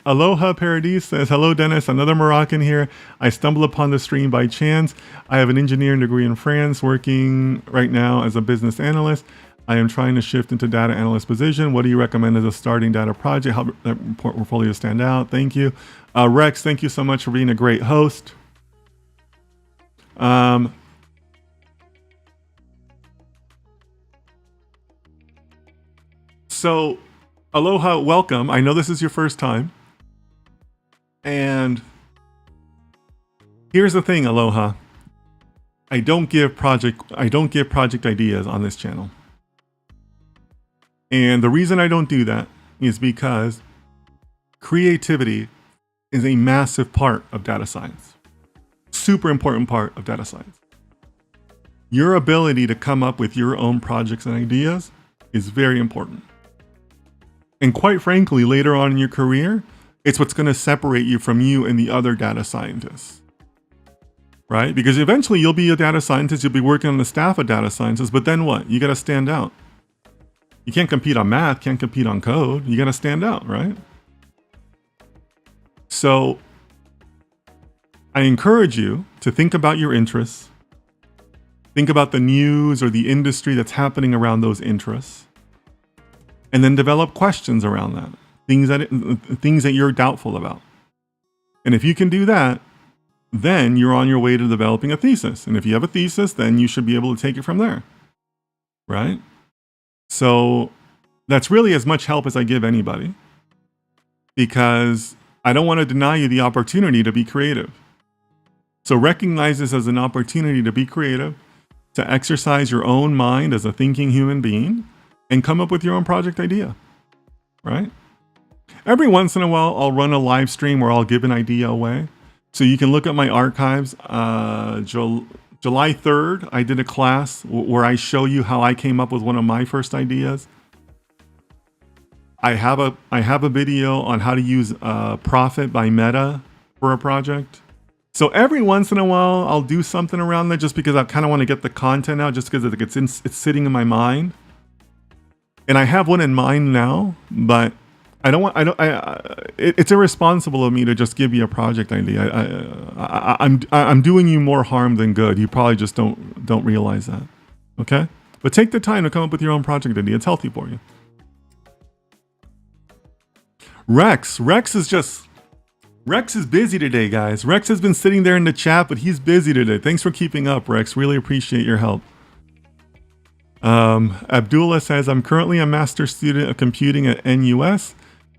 Aloha Paradise says, hello Dennis, another Moroccan here. I stumbled upon the stream by chance. I have an engineering degree in France, working right now as a business analyst. I am trying to shift into data analyst position. What do you recommend as a starting data project? Help that portfolio stand out? Thank you. Rex, thank you so much for being a great host. So, aloha, welcome. I know this is your first time. And here's the thing, aloha. I don't give project ideas on this channel. And the reason I don't do that is because creativity is a massive part of data science. Super important part of data science. Your ability to come up with your own projects and ideas is very important. And quite frankly, later on in your career, it's what's going to separate you from you and the other data scientists. Right? Because eventually you'll be a data scientist, you'll be working on the staff of data scientists, but then what? You got to stand out. You can't compete on math, can't compete on code. You got to stand out, right? So I encourage you to think about your interests. Think about the news or the industry that's happening around those interests. And then develop questions around that. Things that you're doubtful about. And if you can do that, then you're on your way to developing a thesis. And if you have a thesis, then you should be able to take it from there. Right? So that's really as much help as I give anybody, because I don't want to deny you the opportunity to be creative. So recognize this as an opportunity to be creative, to exercise your own mind as a thinking human being, and come up with your own project idea, right? Every once in a while, I'll run a live stream where I'll give an idea away. So you can look at my archives. July 3rd, I did a class where I show you how I came up with one of my first ideas. I have a video on how to use Profit by Meta for a project. So every once in a while, I'll do something around there just because I kind of want to get the content out, just because it's sitting in my mind. And I have one in mind now, but it's irresponsible of me to just give you a project idea. I'm doing you more harm than good. You probably just don't realize that. Okay? But take the time to come up with your own project idea. It's healthy for you. Rex is busy today, guys. Rex has been sitting there in the chat, but he's busy today. Thanks for keeping up, Rex. Really appreciate your help. Abdullah says, I'm currently a master's student of computing at NUS.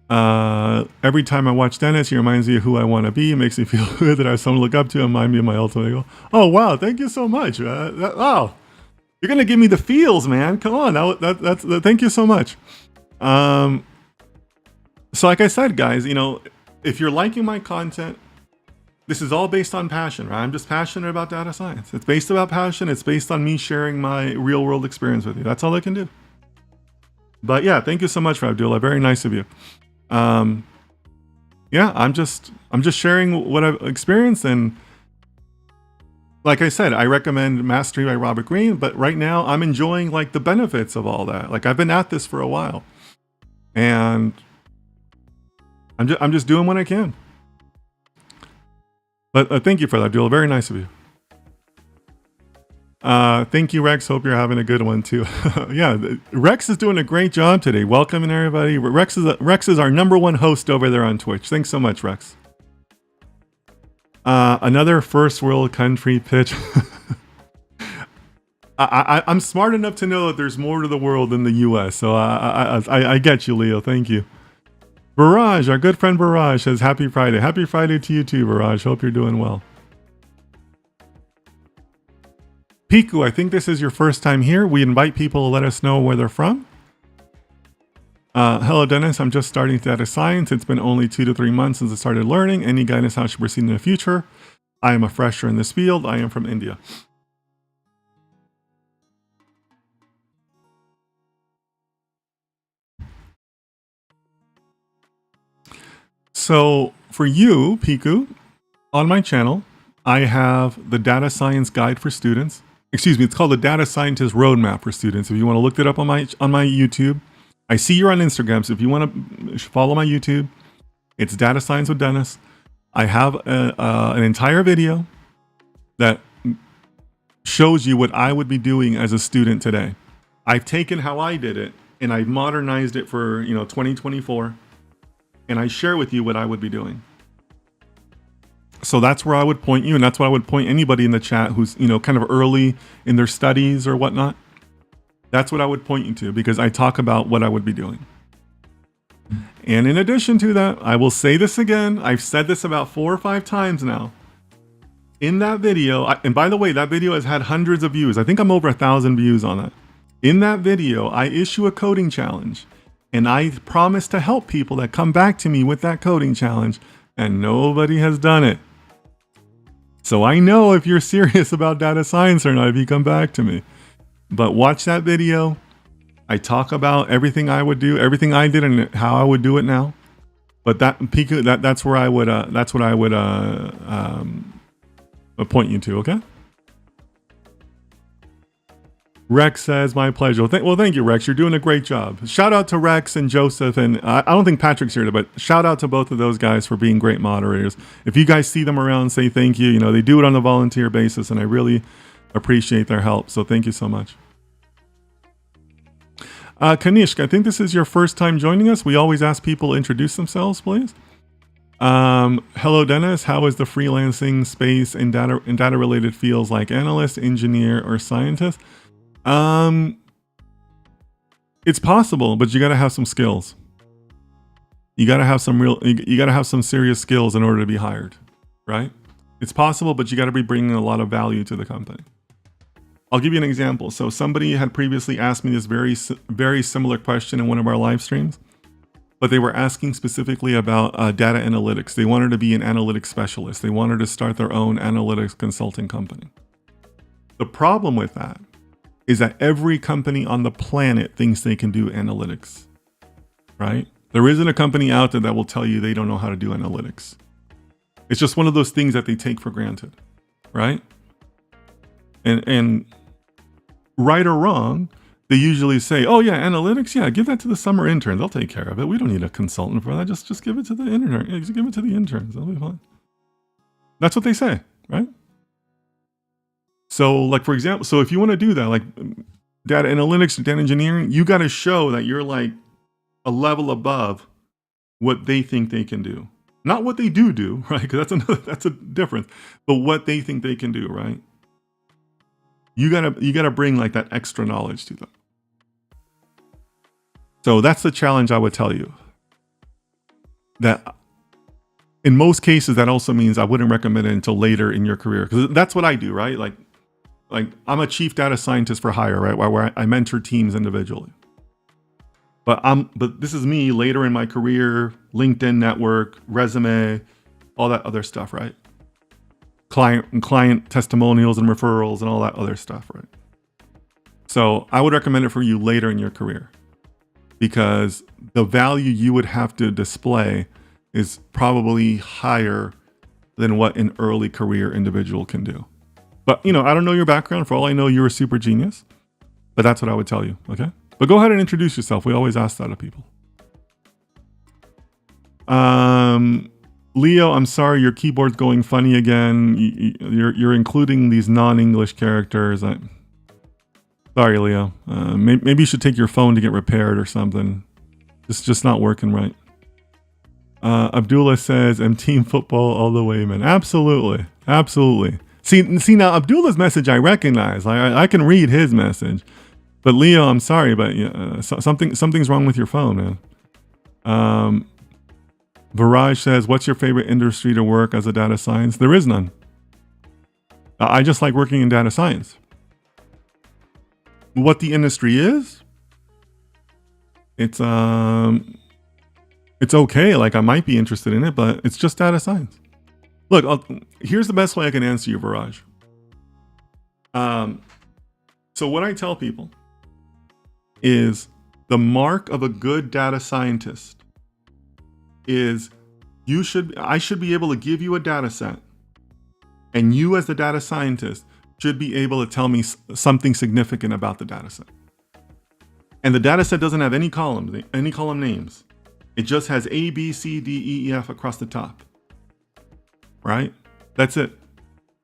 Every time I watch Dennis, he reminds me of who I want to be. It makes me feel good that I have someone to look up to and remind me of my ultimate goal. Oh, wow. Thank you so much. Wow. You're going to give me the feels, man. Come on. Thank you so much. So like I said, guys, if you're liking my content, this is all based on passion, right? I'm just passionate about data science. It's based about passion. It's based on me sharing my real world experience with you. That's all I can do. But yeah, thank you so much, Abdullah. Very nice of you. Yeah, I'm just sharing what I've experienced, and like I said, I recommend Mastery by Robert Greene, but right now I'm enjoying like the benefits of all that. Like I've been at this for a while, and I'm just doing what I can. But thank you for that, Abdullah. Very nice of you. Thank you, Rex. Hope you're having a good one too. Yeah, Rex is doing a great job today. Welcoming everybody. Rex is our #1 host over there on Twitch. Thanks so much, Rex. Another first world country pitch. I'm smart enough to know that there's more to the world than the U.S. So I get you, Leo. Thank you. Barrage, our good friend Barrage says, Happy Friday. Happy Friday to you too, Barrage. Hope you're doing well. Piku, I think this is your first time here. We invite people to let us know where they're from. Hello, Dennis. I'm just starting data science. It's been only 2 to 3 months since I started learning. Any guidance how I should proceed in the future? I am a fresher in this field. I am from India. So for you, Piku, on my channel, I have the Data Science Guide for Students. Excuse me, it's called the Data Scientist Roadmap for Students. If you want to look it up on my YouTube, I see you're on Instagram, so if you want to follow my YouTube, it's Data Science with Dennis. I have an entire video that shows you what I would be doing as a student today. I've taken how I did it and I've modernized it for 2024, and I share with you what I would be doing. So that's where I would point you, and that's what I would point anybody in the chat who's kind of early in their studies or whatnot. That's what I would point you to, because I talk about what I would be doing. And in addition to that, I will say this again. I've said this about 4 or 5 times now. In that video, and by the way, that video has had hundreds of views. I think I'm over 1,000 views on it. In that video, I issue a coding challenge, and I promise to help people that come back to me with that coding challenge, and nobody has done it. So I know if you're serious about data science or not if you come back to me. But watch that video. I talk about everything I would do, everything I did, and how I would do it now. But that's where I would that's what I would point you to. Okay. Rex says, my pleasure. Well, thank you, Rex. You're doing a great job. Shout out to Rex and Joseph, and I don't think Patrick's here, but shout out to both of those guys for being great moderators. If you guys see them around, say thank you. They do it on a volunteer basis, and I really appreciate their help. So thank you so much. Kanishk, I think this is your first time joining us. We always ask people to introduce themselves, please. Hello, Dennis. How is the freelancing space in data related fields like analyst, engineer, or scientist? It's possible, but you got to have some skills. You got to have some serious skills in order to be hired, right? It's possible, but you got to be bringing a lot of value to the company. I'll give you an example. So somebody had previously asked me this very similar question in one of our live streams, but they were asking specifically about data analytics. They wanted to be an analytics specialist. They wanted to start their own analytics consulting company. The problem with that is that every company on the planet thinks they can do analytics, right? There isn't a company out there that will tell you they don't know how to do analytics. It's just one of those things that they take for granted, right? And right or wrong, they usually say, oh yeah, analytics, yeah, give that to the summer intern. They'll take care of it. We don't need a consultant for that. Just give it to the intern. Just give it to the interns. They'll be fine. That's what they say, right? So like, for example, so if you want to do that, like data analytics, data engineering, you got to show that you're like a level above what they think they can do. Not what they do, right? Because that's a difference, but what they think they can do, right? You gotta bring like that extra knowledge to them. So that's the challenge I would tell you. That in most cases, that also means I wouldn't recommend it until later in your career, because that's what I do, right? Like I'm a chief data scientist for hire, right? Where I mentor teams individually. But this is me later in my career, LinkedIn network, resume, all that other stuff, right? Client testimonials and referrals and all that other stuff, right? So I would recommend it for you later in your career, because the value you would have to display is probably higher than what an early career individual can do. But I don't know your background. For all I know, you're a super genius, but that's what I would tell you. Okay. But go ahead and introduce yourself. We always ask that of people. Leo, I'm sorry, your keyboard's going funny again. You're including these non-English characters. Sorry, Leo. Maybe you should take your phone to get repaired or something. It's just not working right. Abdullah says, I'm team football all the way, man. Absolutely. Absolutely. See now, Abdullah's message I recognize. I can read his message. But Leo, I'm sorry, but something's wrong with your phone, man. Viraj says, what's your favorite industry to work as a data science? There is none. I just like working in data science. What the industry is, It's okay. Like I might be interested in it, but it's just data science. Look, here's the best way I can answer you, Viraj. So what I tell people is the mark of a good data scientist is I should be able to give you a data set, and you as the data scientist should be able to tell me something significant about the data set. And the data set doesn't have any column names. It just has A, B, C, D, E, F across the top. Right? That's it.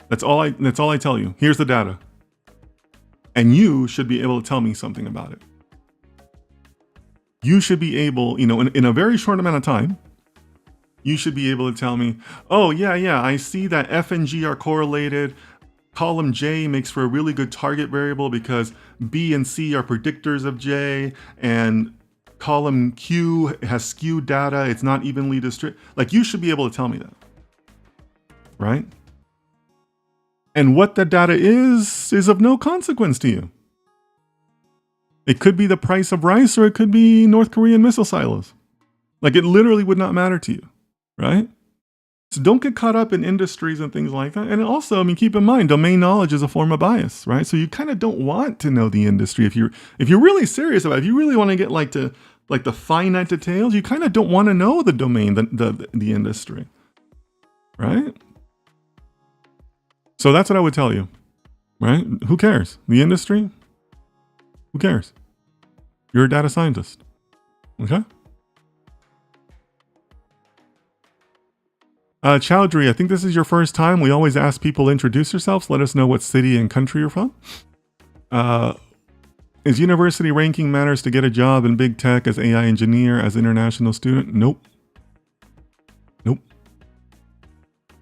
That's all I tell you. Here's the data. And you should be able to tell me something about it. You should be able, in a very short amount of time, you should be able to tell me, oh, yeah, I see that F and G are correlated. Column J makes for a really good target variable because B and C are predictors of J, and column Q has skewed data. It's not evenly distributed. Like, you should be able to tell me that, right? And what that data is of no consequence to you. It could be the price of rice, or it could be North Korean missile silos. Like, it literally would not matter to you, right? So don't get caught up in industries and things like that. And also, keep in mind, domain knowledge is a form of bias, right? So you kind of don't want to know the industry. If you're really serious about it, if you really want to get like the finite details, you kind of don't want to know the domain, the industry, right? So that's what I would tell you, right? Who cares? The industry? Who cares? You're a data scientist, okay? Chowdhury, I think this is your first time. We always ask people to introduce yourselves. Let us know what city and country you're from. Is university ranking matters to get a job in big tech as AI engineer, as international student? Nope.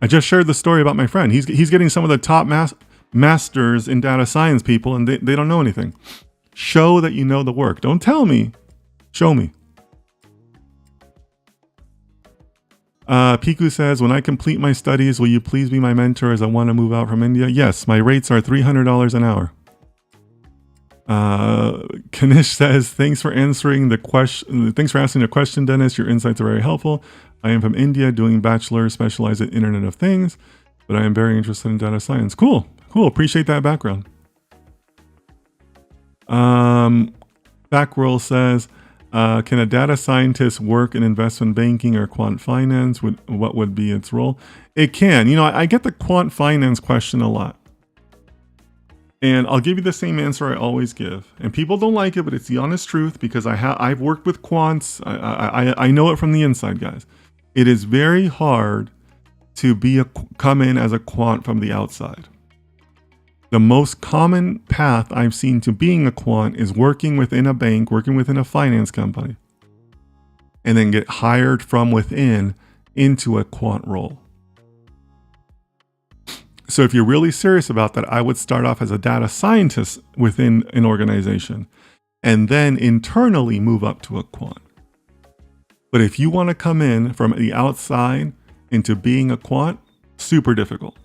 I just shared the story about my friend. He's getting some of the top masters in data science people, and they don't know anything. Show that you know the work. Don't tell me. Show me. Piku says, when I complete my studies, will you please be my mentor as I want to move out from India? Yes, my rates are $300 an hour. Kanish says, thanks for answering the question. Thanks for asking the question, Dennis. Your insights are very helpful. I am from India doing bachelor, specialized in Internet of Things, but I am very interested in data science. Cool. Appreciate that background. Backroll says, can a data scientist work in investment banking or quant finance? What would be its role? It can. I get the quant finance question a lot. And I'll give you the same answer I always give. And people don't like it, but it's the honest truth, because I've worked with quants. I know it from the inside, guys. It is very hard to come in as a quant from the outside. The most common path I've seen to being a quant is working within a bank, working within a finance company, and then get hired from within into a quant role. So if you're really serious about that, I would start off as a data scientist within an organization and then internally move up to a quant. But if you want to come in from the outside into being a quant, super difficult.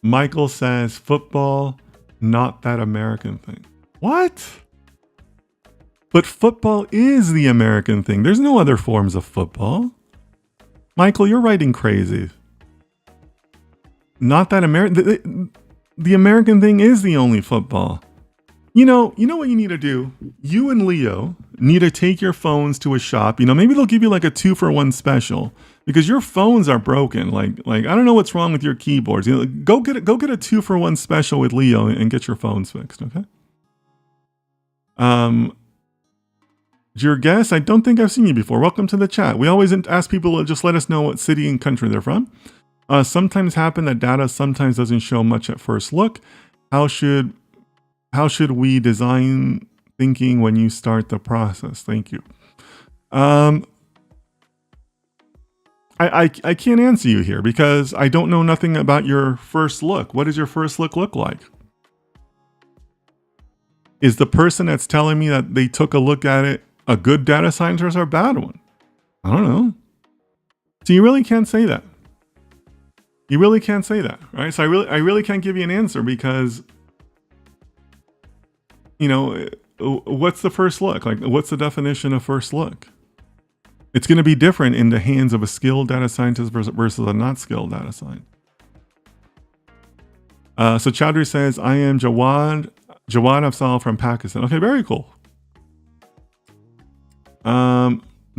Michael says, football, not that American thing. What? But football is the American thing. There's no other forms of football. Michael, you're writing crazy. Not that American. The American thing is the only football. You know what you need to do? You and Leo need to take your phones to a shop. Maybe they'll give you like a 2-for-1 special, because your phones are broken. Like I don't know what's wrong with your keyboards. Go get a 2-for-1 special with Leo and get your phones fixed. Okay. Your guest, I don't think I've seen you before. Welcome to the chat. We always ask people to just let us know what city and country they're from. Sometimes happen that data sometimes doesn't show much at first look. How should we design thinking when you start the process? Thank you. I can't answer you here because I don't know nothing about your first look. What does your first look like? Is the person that's telling me that they took a look at it a good data scientist or a bad one? I don't know. So you really can't say that. Right? So I really can't give you an answer because you know, what's the first look? Like, what's the definition of first look? It's going to be different in the hands of a skilled data scientist versus a not skilled data scientist. So Chowdhury says, I am Jawad Afzal from Pakistan. Okay, very cool.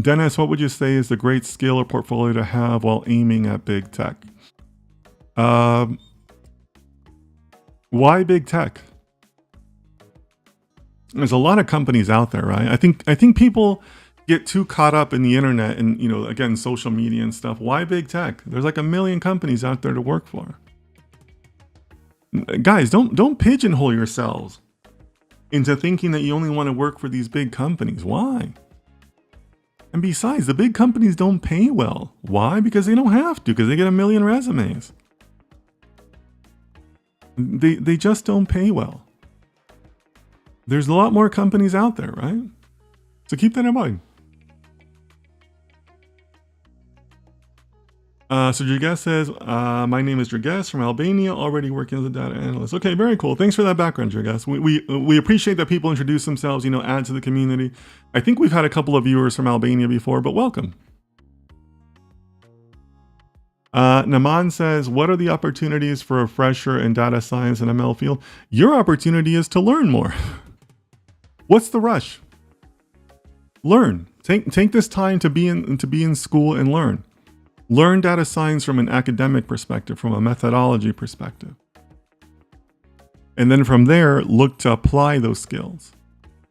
Dennis, what would you say is the great skill or portfolio to have while aiming at big tech? Why big tech? There's a lot of companies out there, right? I think people get too caught up in the internet and, you know, again, social media and stuff. Why big tech? There's like a million companies out there to work for. Guys, don't pigeonhole yourselves into thinking that you only want to work for these big companies. Why? And besides, the big companies don't pay well. Why? Because they don't have to, because they get a million resumes. They just don't pay well. There's a lot more companies out there, right? So keep that in mind. So Drages says, my name is Drages from Albania, already working as a data analyst. Okay, very cool. Thanks for that background, Drages. We appreciate that people introduce themselves, you know, add to the community. I think we've had a couple of viewers from Albania before, but welcome. Naman says, what are the opportunities for a fresher in data science and ML field? Your opportunity is to learn more. What's the rush? Learn. Take this time to be in school and learn. Learn data science from an academic perspective, from a methodology perspective. And then from there, look to apply those skills,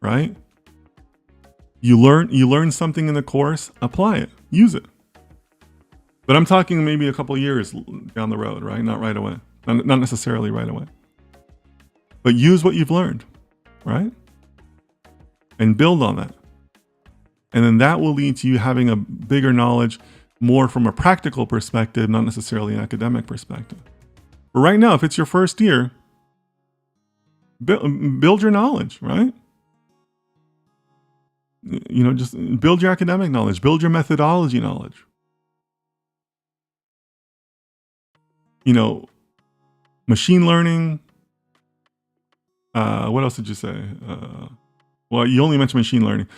right? You learn something in the course, apply it, use it. But I'm talking maybe a couple years down the road, right? Not right away. Not necessarily right away. But use what you've learned, right? And build on that. And then that will lead to you having a bigger knowledge, more from a practical perspective, not necessarily an academic perspective. But right now, if it's your first year, build your knowledge, right? You know, just build your academic knowledge, build your methodology knowledge. You know, machine learning. What else did you say? Well, you only mentioned machine learning.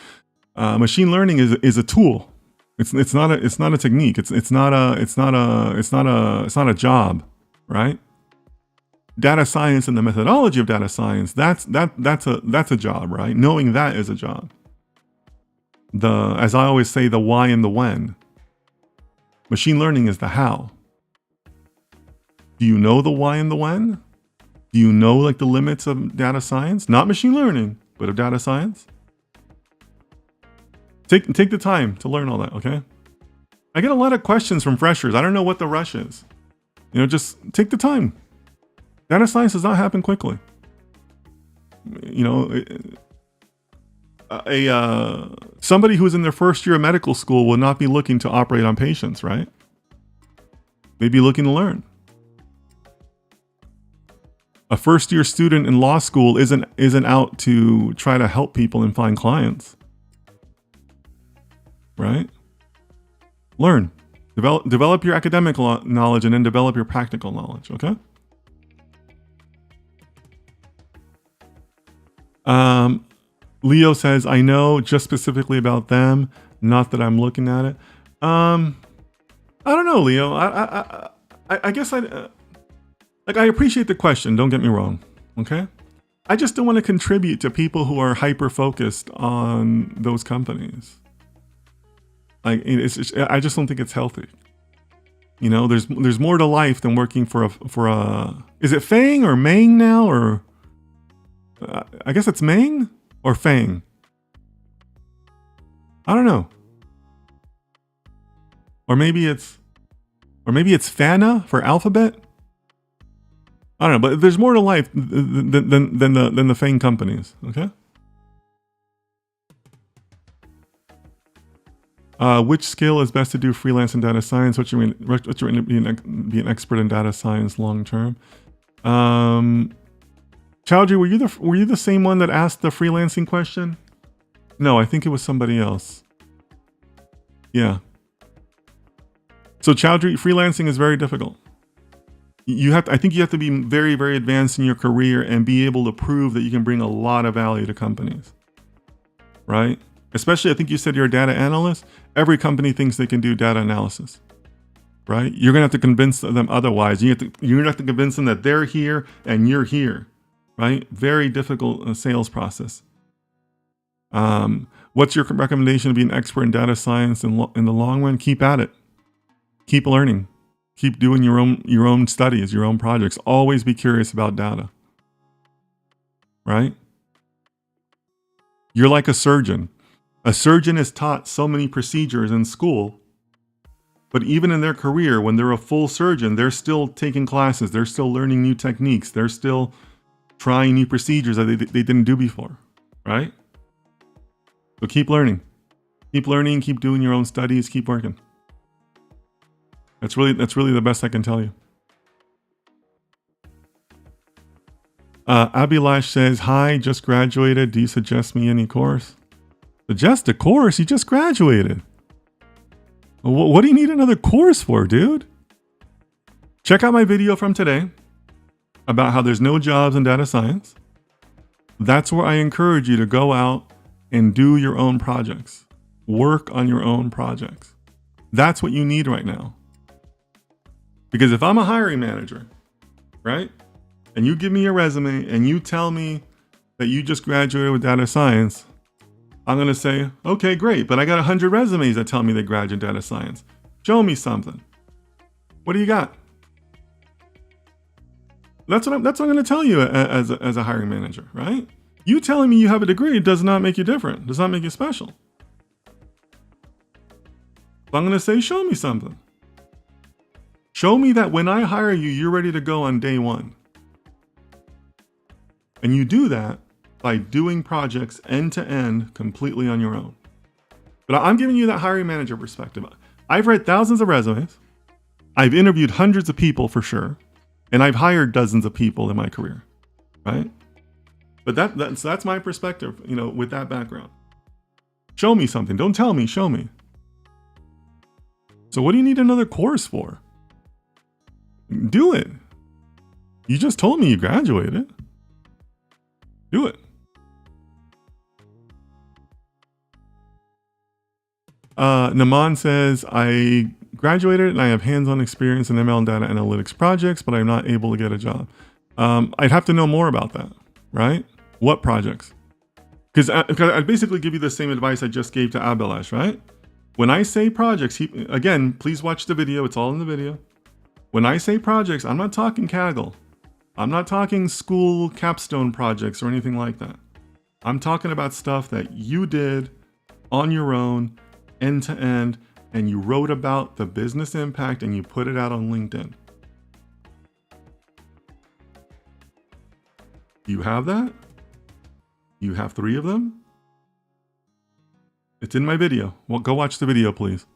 Machine learning is a tool. It's not a technique. It's not a job, right? Data science and the methodology of data science, that's a job, right? Knowing that is a job. As I always say, the why and the when. Machine learning is the how. Do you know the why and the when? Do you know like the limits of data science? Not machine learning, but of data science? Take the time to learn all that, okay? I get a lot of questions from freshers. I don't know what the rush is. You know, just take the time. Data science does not happen quickly. You know, somebody who's in their first year of medical school will not be looking to operate on patients, right? They'd be looking to learn. A first year student in law school isn't out to try to help people and find clients. Right? Learn. Develop your academic knowledge and then develop your practical knowledge, okay? Leo says, I know just specifically about them, not that I'm looking at it. I don't know, Leo. I guess I appreciate the question, don't get me wrong, okay? I just don't want to contribute to people who are hyper-focused on those companies. Like, I just don't think it's healthy. You know, there's more to life than working for a. Is it Fang or Mang now, or I guess it's Mang or Fang. I don't know. Or maybe it's Fana for alphabet. I don't know, but there's more to life than the Fang companies. Okay. Which skill is best to do freelance in data science? What you mean be an expert in data science long term? Chowdhury, were you the same one that asked the freelancing question? No, I think it was somebody else. Yeah. So Chowdhury, freelancing is very difficult. I think you have to be very, very advanced in your career and be able to prove that you can bring a lot of value to companies, right? Especially, I think you said you're a data analyst. Every company thinks they can do data analysis, right? You're gonna have to convince them otherwise. You're gonna have to convince them that they're here and you're here, right? Very difficult sales process. What's your recommendation to be an expert in data science in the long run? Keep at it. Keep learning. Keep doing your own studies, your own projects. Always be curious about data, right? You're like a surgeon. A surgeon is taught so many procedures in school, but even in their career, when they're a full surgeon, they're still taking classes. They're still learning new techniques. They're still trying new procedures that they didn't do before, right? So keep learning. Keep learning, keep doing your own studies, keep working. That's really the best I can tell you. Abhilash says, hi, just graduated. Do you suggest me any course? Suggest a course? You just graduated. What do you need another course for, dude? Check out my video from today about how there's no jobs in data science. That's where I encourage you to go out and do your own projects. Work on your own projects. That's what you need right now. Because if I'm a hiring manager, right, and you give me a resume and you tell me that you just graduated with data science, I'm going to say, okay, great, but I got 100 resumes that tell me they graduated data science. Show me something. What do you got? That's what I'm going to tell you as a hiring manager, right? You telling me you have a degree does not make you different, does not make you special. So I'm going to say, show me something. Show me that when I hire you, you're ready to go on day one. And you do that by doing projects end to end completely on your own. But I'm giving you that hiring manager perspective. I've read thousands of resumes. I've interviewed hundreds of people for sure. And I've hired dozens of people in my career, right? But that's my perspective, with that background. Show me something. Don't tell me, show me. So what do you need another course for? Do it. You just told me you graduated. Do it. Naman says, I graduated and I have hands-on experience in ML and data analytics projects, but I'm not able to get a job. I'd have to know more about that, right? What projects? Because I'd basically give you the same advice I just gave to Abhilash, right? When I say projects, again, please watch the video. It's all in the video. When I say projects, I'm not talking Kaggle. I'm not talking school capstone projects or anything like that. I'm talking about stuff that you did on your own, end to end, and you wrote about the business impact and you put it out on LinkedIn. You have that? You have 3 of them? It's in my video. Well, go watch the video, please.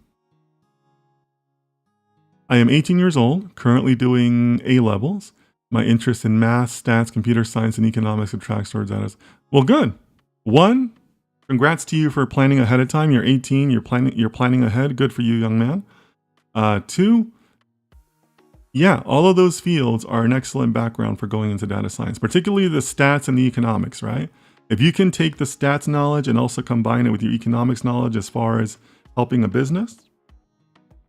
I am 18 years old, currently doing A-levels. My interest in math, stats, computer science, and economics attracts towards that. Well, good. 1, congrats to you for planning ahead of time. You're 18, you're planning ahead. Good for you, young man. 2, yeah, all of those fields are an excellent background for going into data science, particularly the stats and the economics, right? If you can take the stats knowledge and also combine it with your economics knowledge as far as helping a business,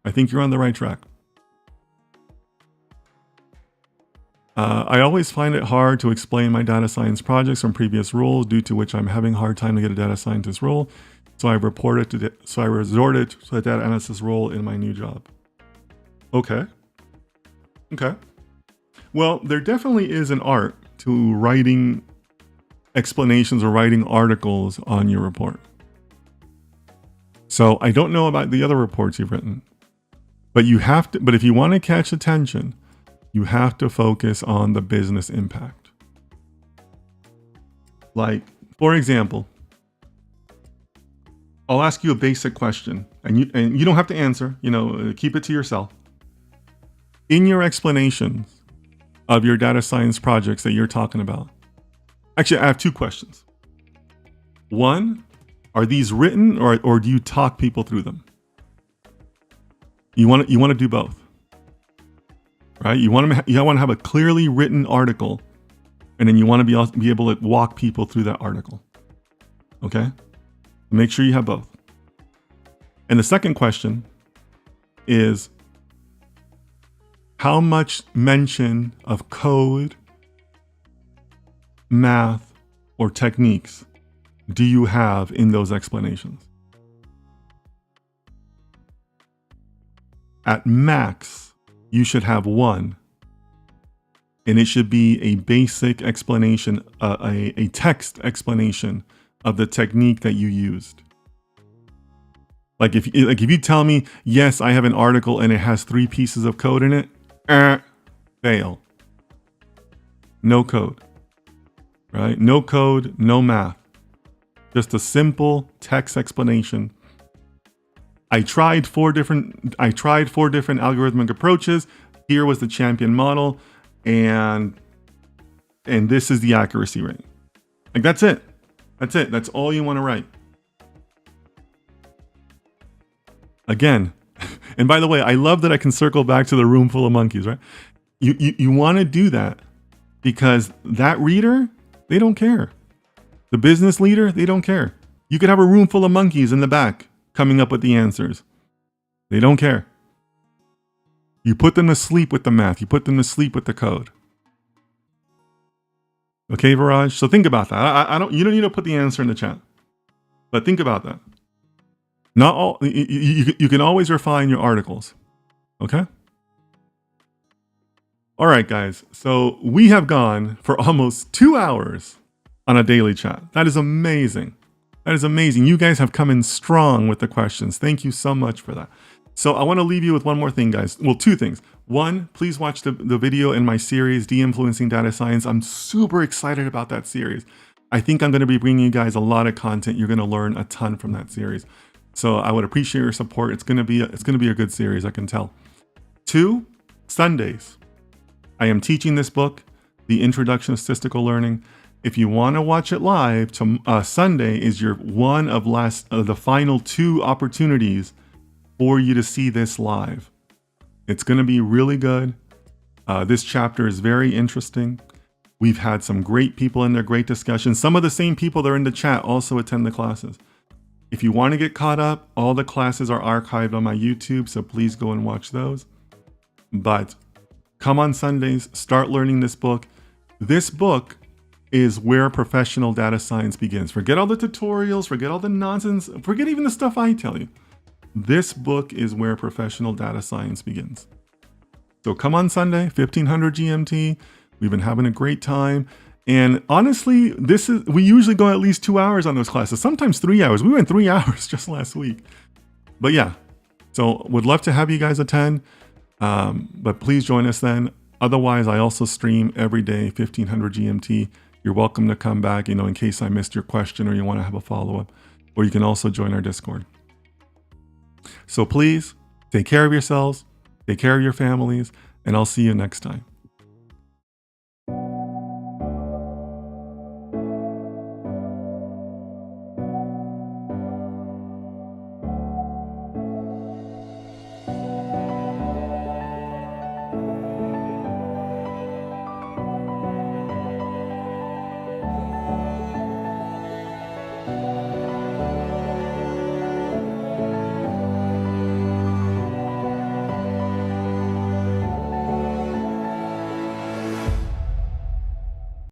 I think you're on the right track. I always find it hard to explain my data science projects from previous roles, due to which I'm having a hard time to get a data scientist role. So I resorted to the data analysis role in my new job. Okay. Well, there definitely is an art to writing explanations or writing articles on your report. So I don't know about the other reports you've written, but if you want to catch attention, you have to focus on the business impact. Like, for example, I'll ask you a basic question, and you don't have to answer, keep it to yourself. In your explanations of your data science projects that you're talking about, actually, I have 2 questions. 1, are these written or do you talk people through them? You want to do both. right? You want to have a clearly written article, and then you want to be able to walk people through that article. Okay? Make sure you have both. And the second question is, how much mention of code, math, or techniques do you have in those explanations? At max, you should have one, and it should be a basic explanation, a text explanation of the technique that you used. Like if you tell me, yes, I have an article and it has 3 pieces of code in it, fail. No code, right? No code, no math. Just a simple text explanation. I tried 4 different algorithmic approaches. Here was the champion model, and this is the accuracy rate. Like that's it. That's it. That's all you want to write. Again, and by the way, I love that I can circle back to the room full of monkeys, right? You want to do that because that reader, they don't care. The business leader, they don't care. You could have a room full of monkeys in the back coming up with the answers. They don't care. You put them to sleep with the math. You put them to sleep with the code. Okay, Viraj? So think about that. You don't need to put the answer in the chat, but think about that. Not all, you can always refine your articles. Okay? All right, guys. So we have gone for almost 2 hours on a daily chat. That is amazing. That is amazing. You guys have come in strong with the questions. Thank you so much for that. So I want to leave you with one more thing, guys. Well, 2 things. One, please watch the video in my series, De-Influencing Data Science. I'm super excited about that series. I think I'm going to be bringing you guys a lot of content. You're going to learn a ton from that series. So I would appreciate your support. It's going to be a good series, I can tell. 2, Sundays. I am teaching this book, The Introduction to Statistical Learning. If you want to watch it live, Sunday is your one of the final 2 opportunities for you to see this live. It's going to be really good. This chapter is very interesting. We've had some great people in there, great discussions. Some of the same people that are in the chat also attend the classes. If you want to get caught up, all the classes are archived on my YouTube, so please go and watch those. But come on Sundays, start learning this book. This book is where professional data science begins. Forget all the tutorials, forget all the nonsense, forget even the stuff I tell you. This book is where professional data science begins. So come on Sunday, 1500 GMT. We've been having a great time. And honestly, we usually go at least 2 hours on those classes, sometimes 3 hours. We went 3 hours just last week. But yeah, so would love to have you guys attend. But please join us then. Otherwise, I also stream every day, 1500 GMT. You're welcome to come back, in case I missed your question or you want to have a follow-up. Or you can also join our Discord. So please take care of yourselves, take care of your families, and I'll see you next time.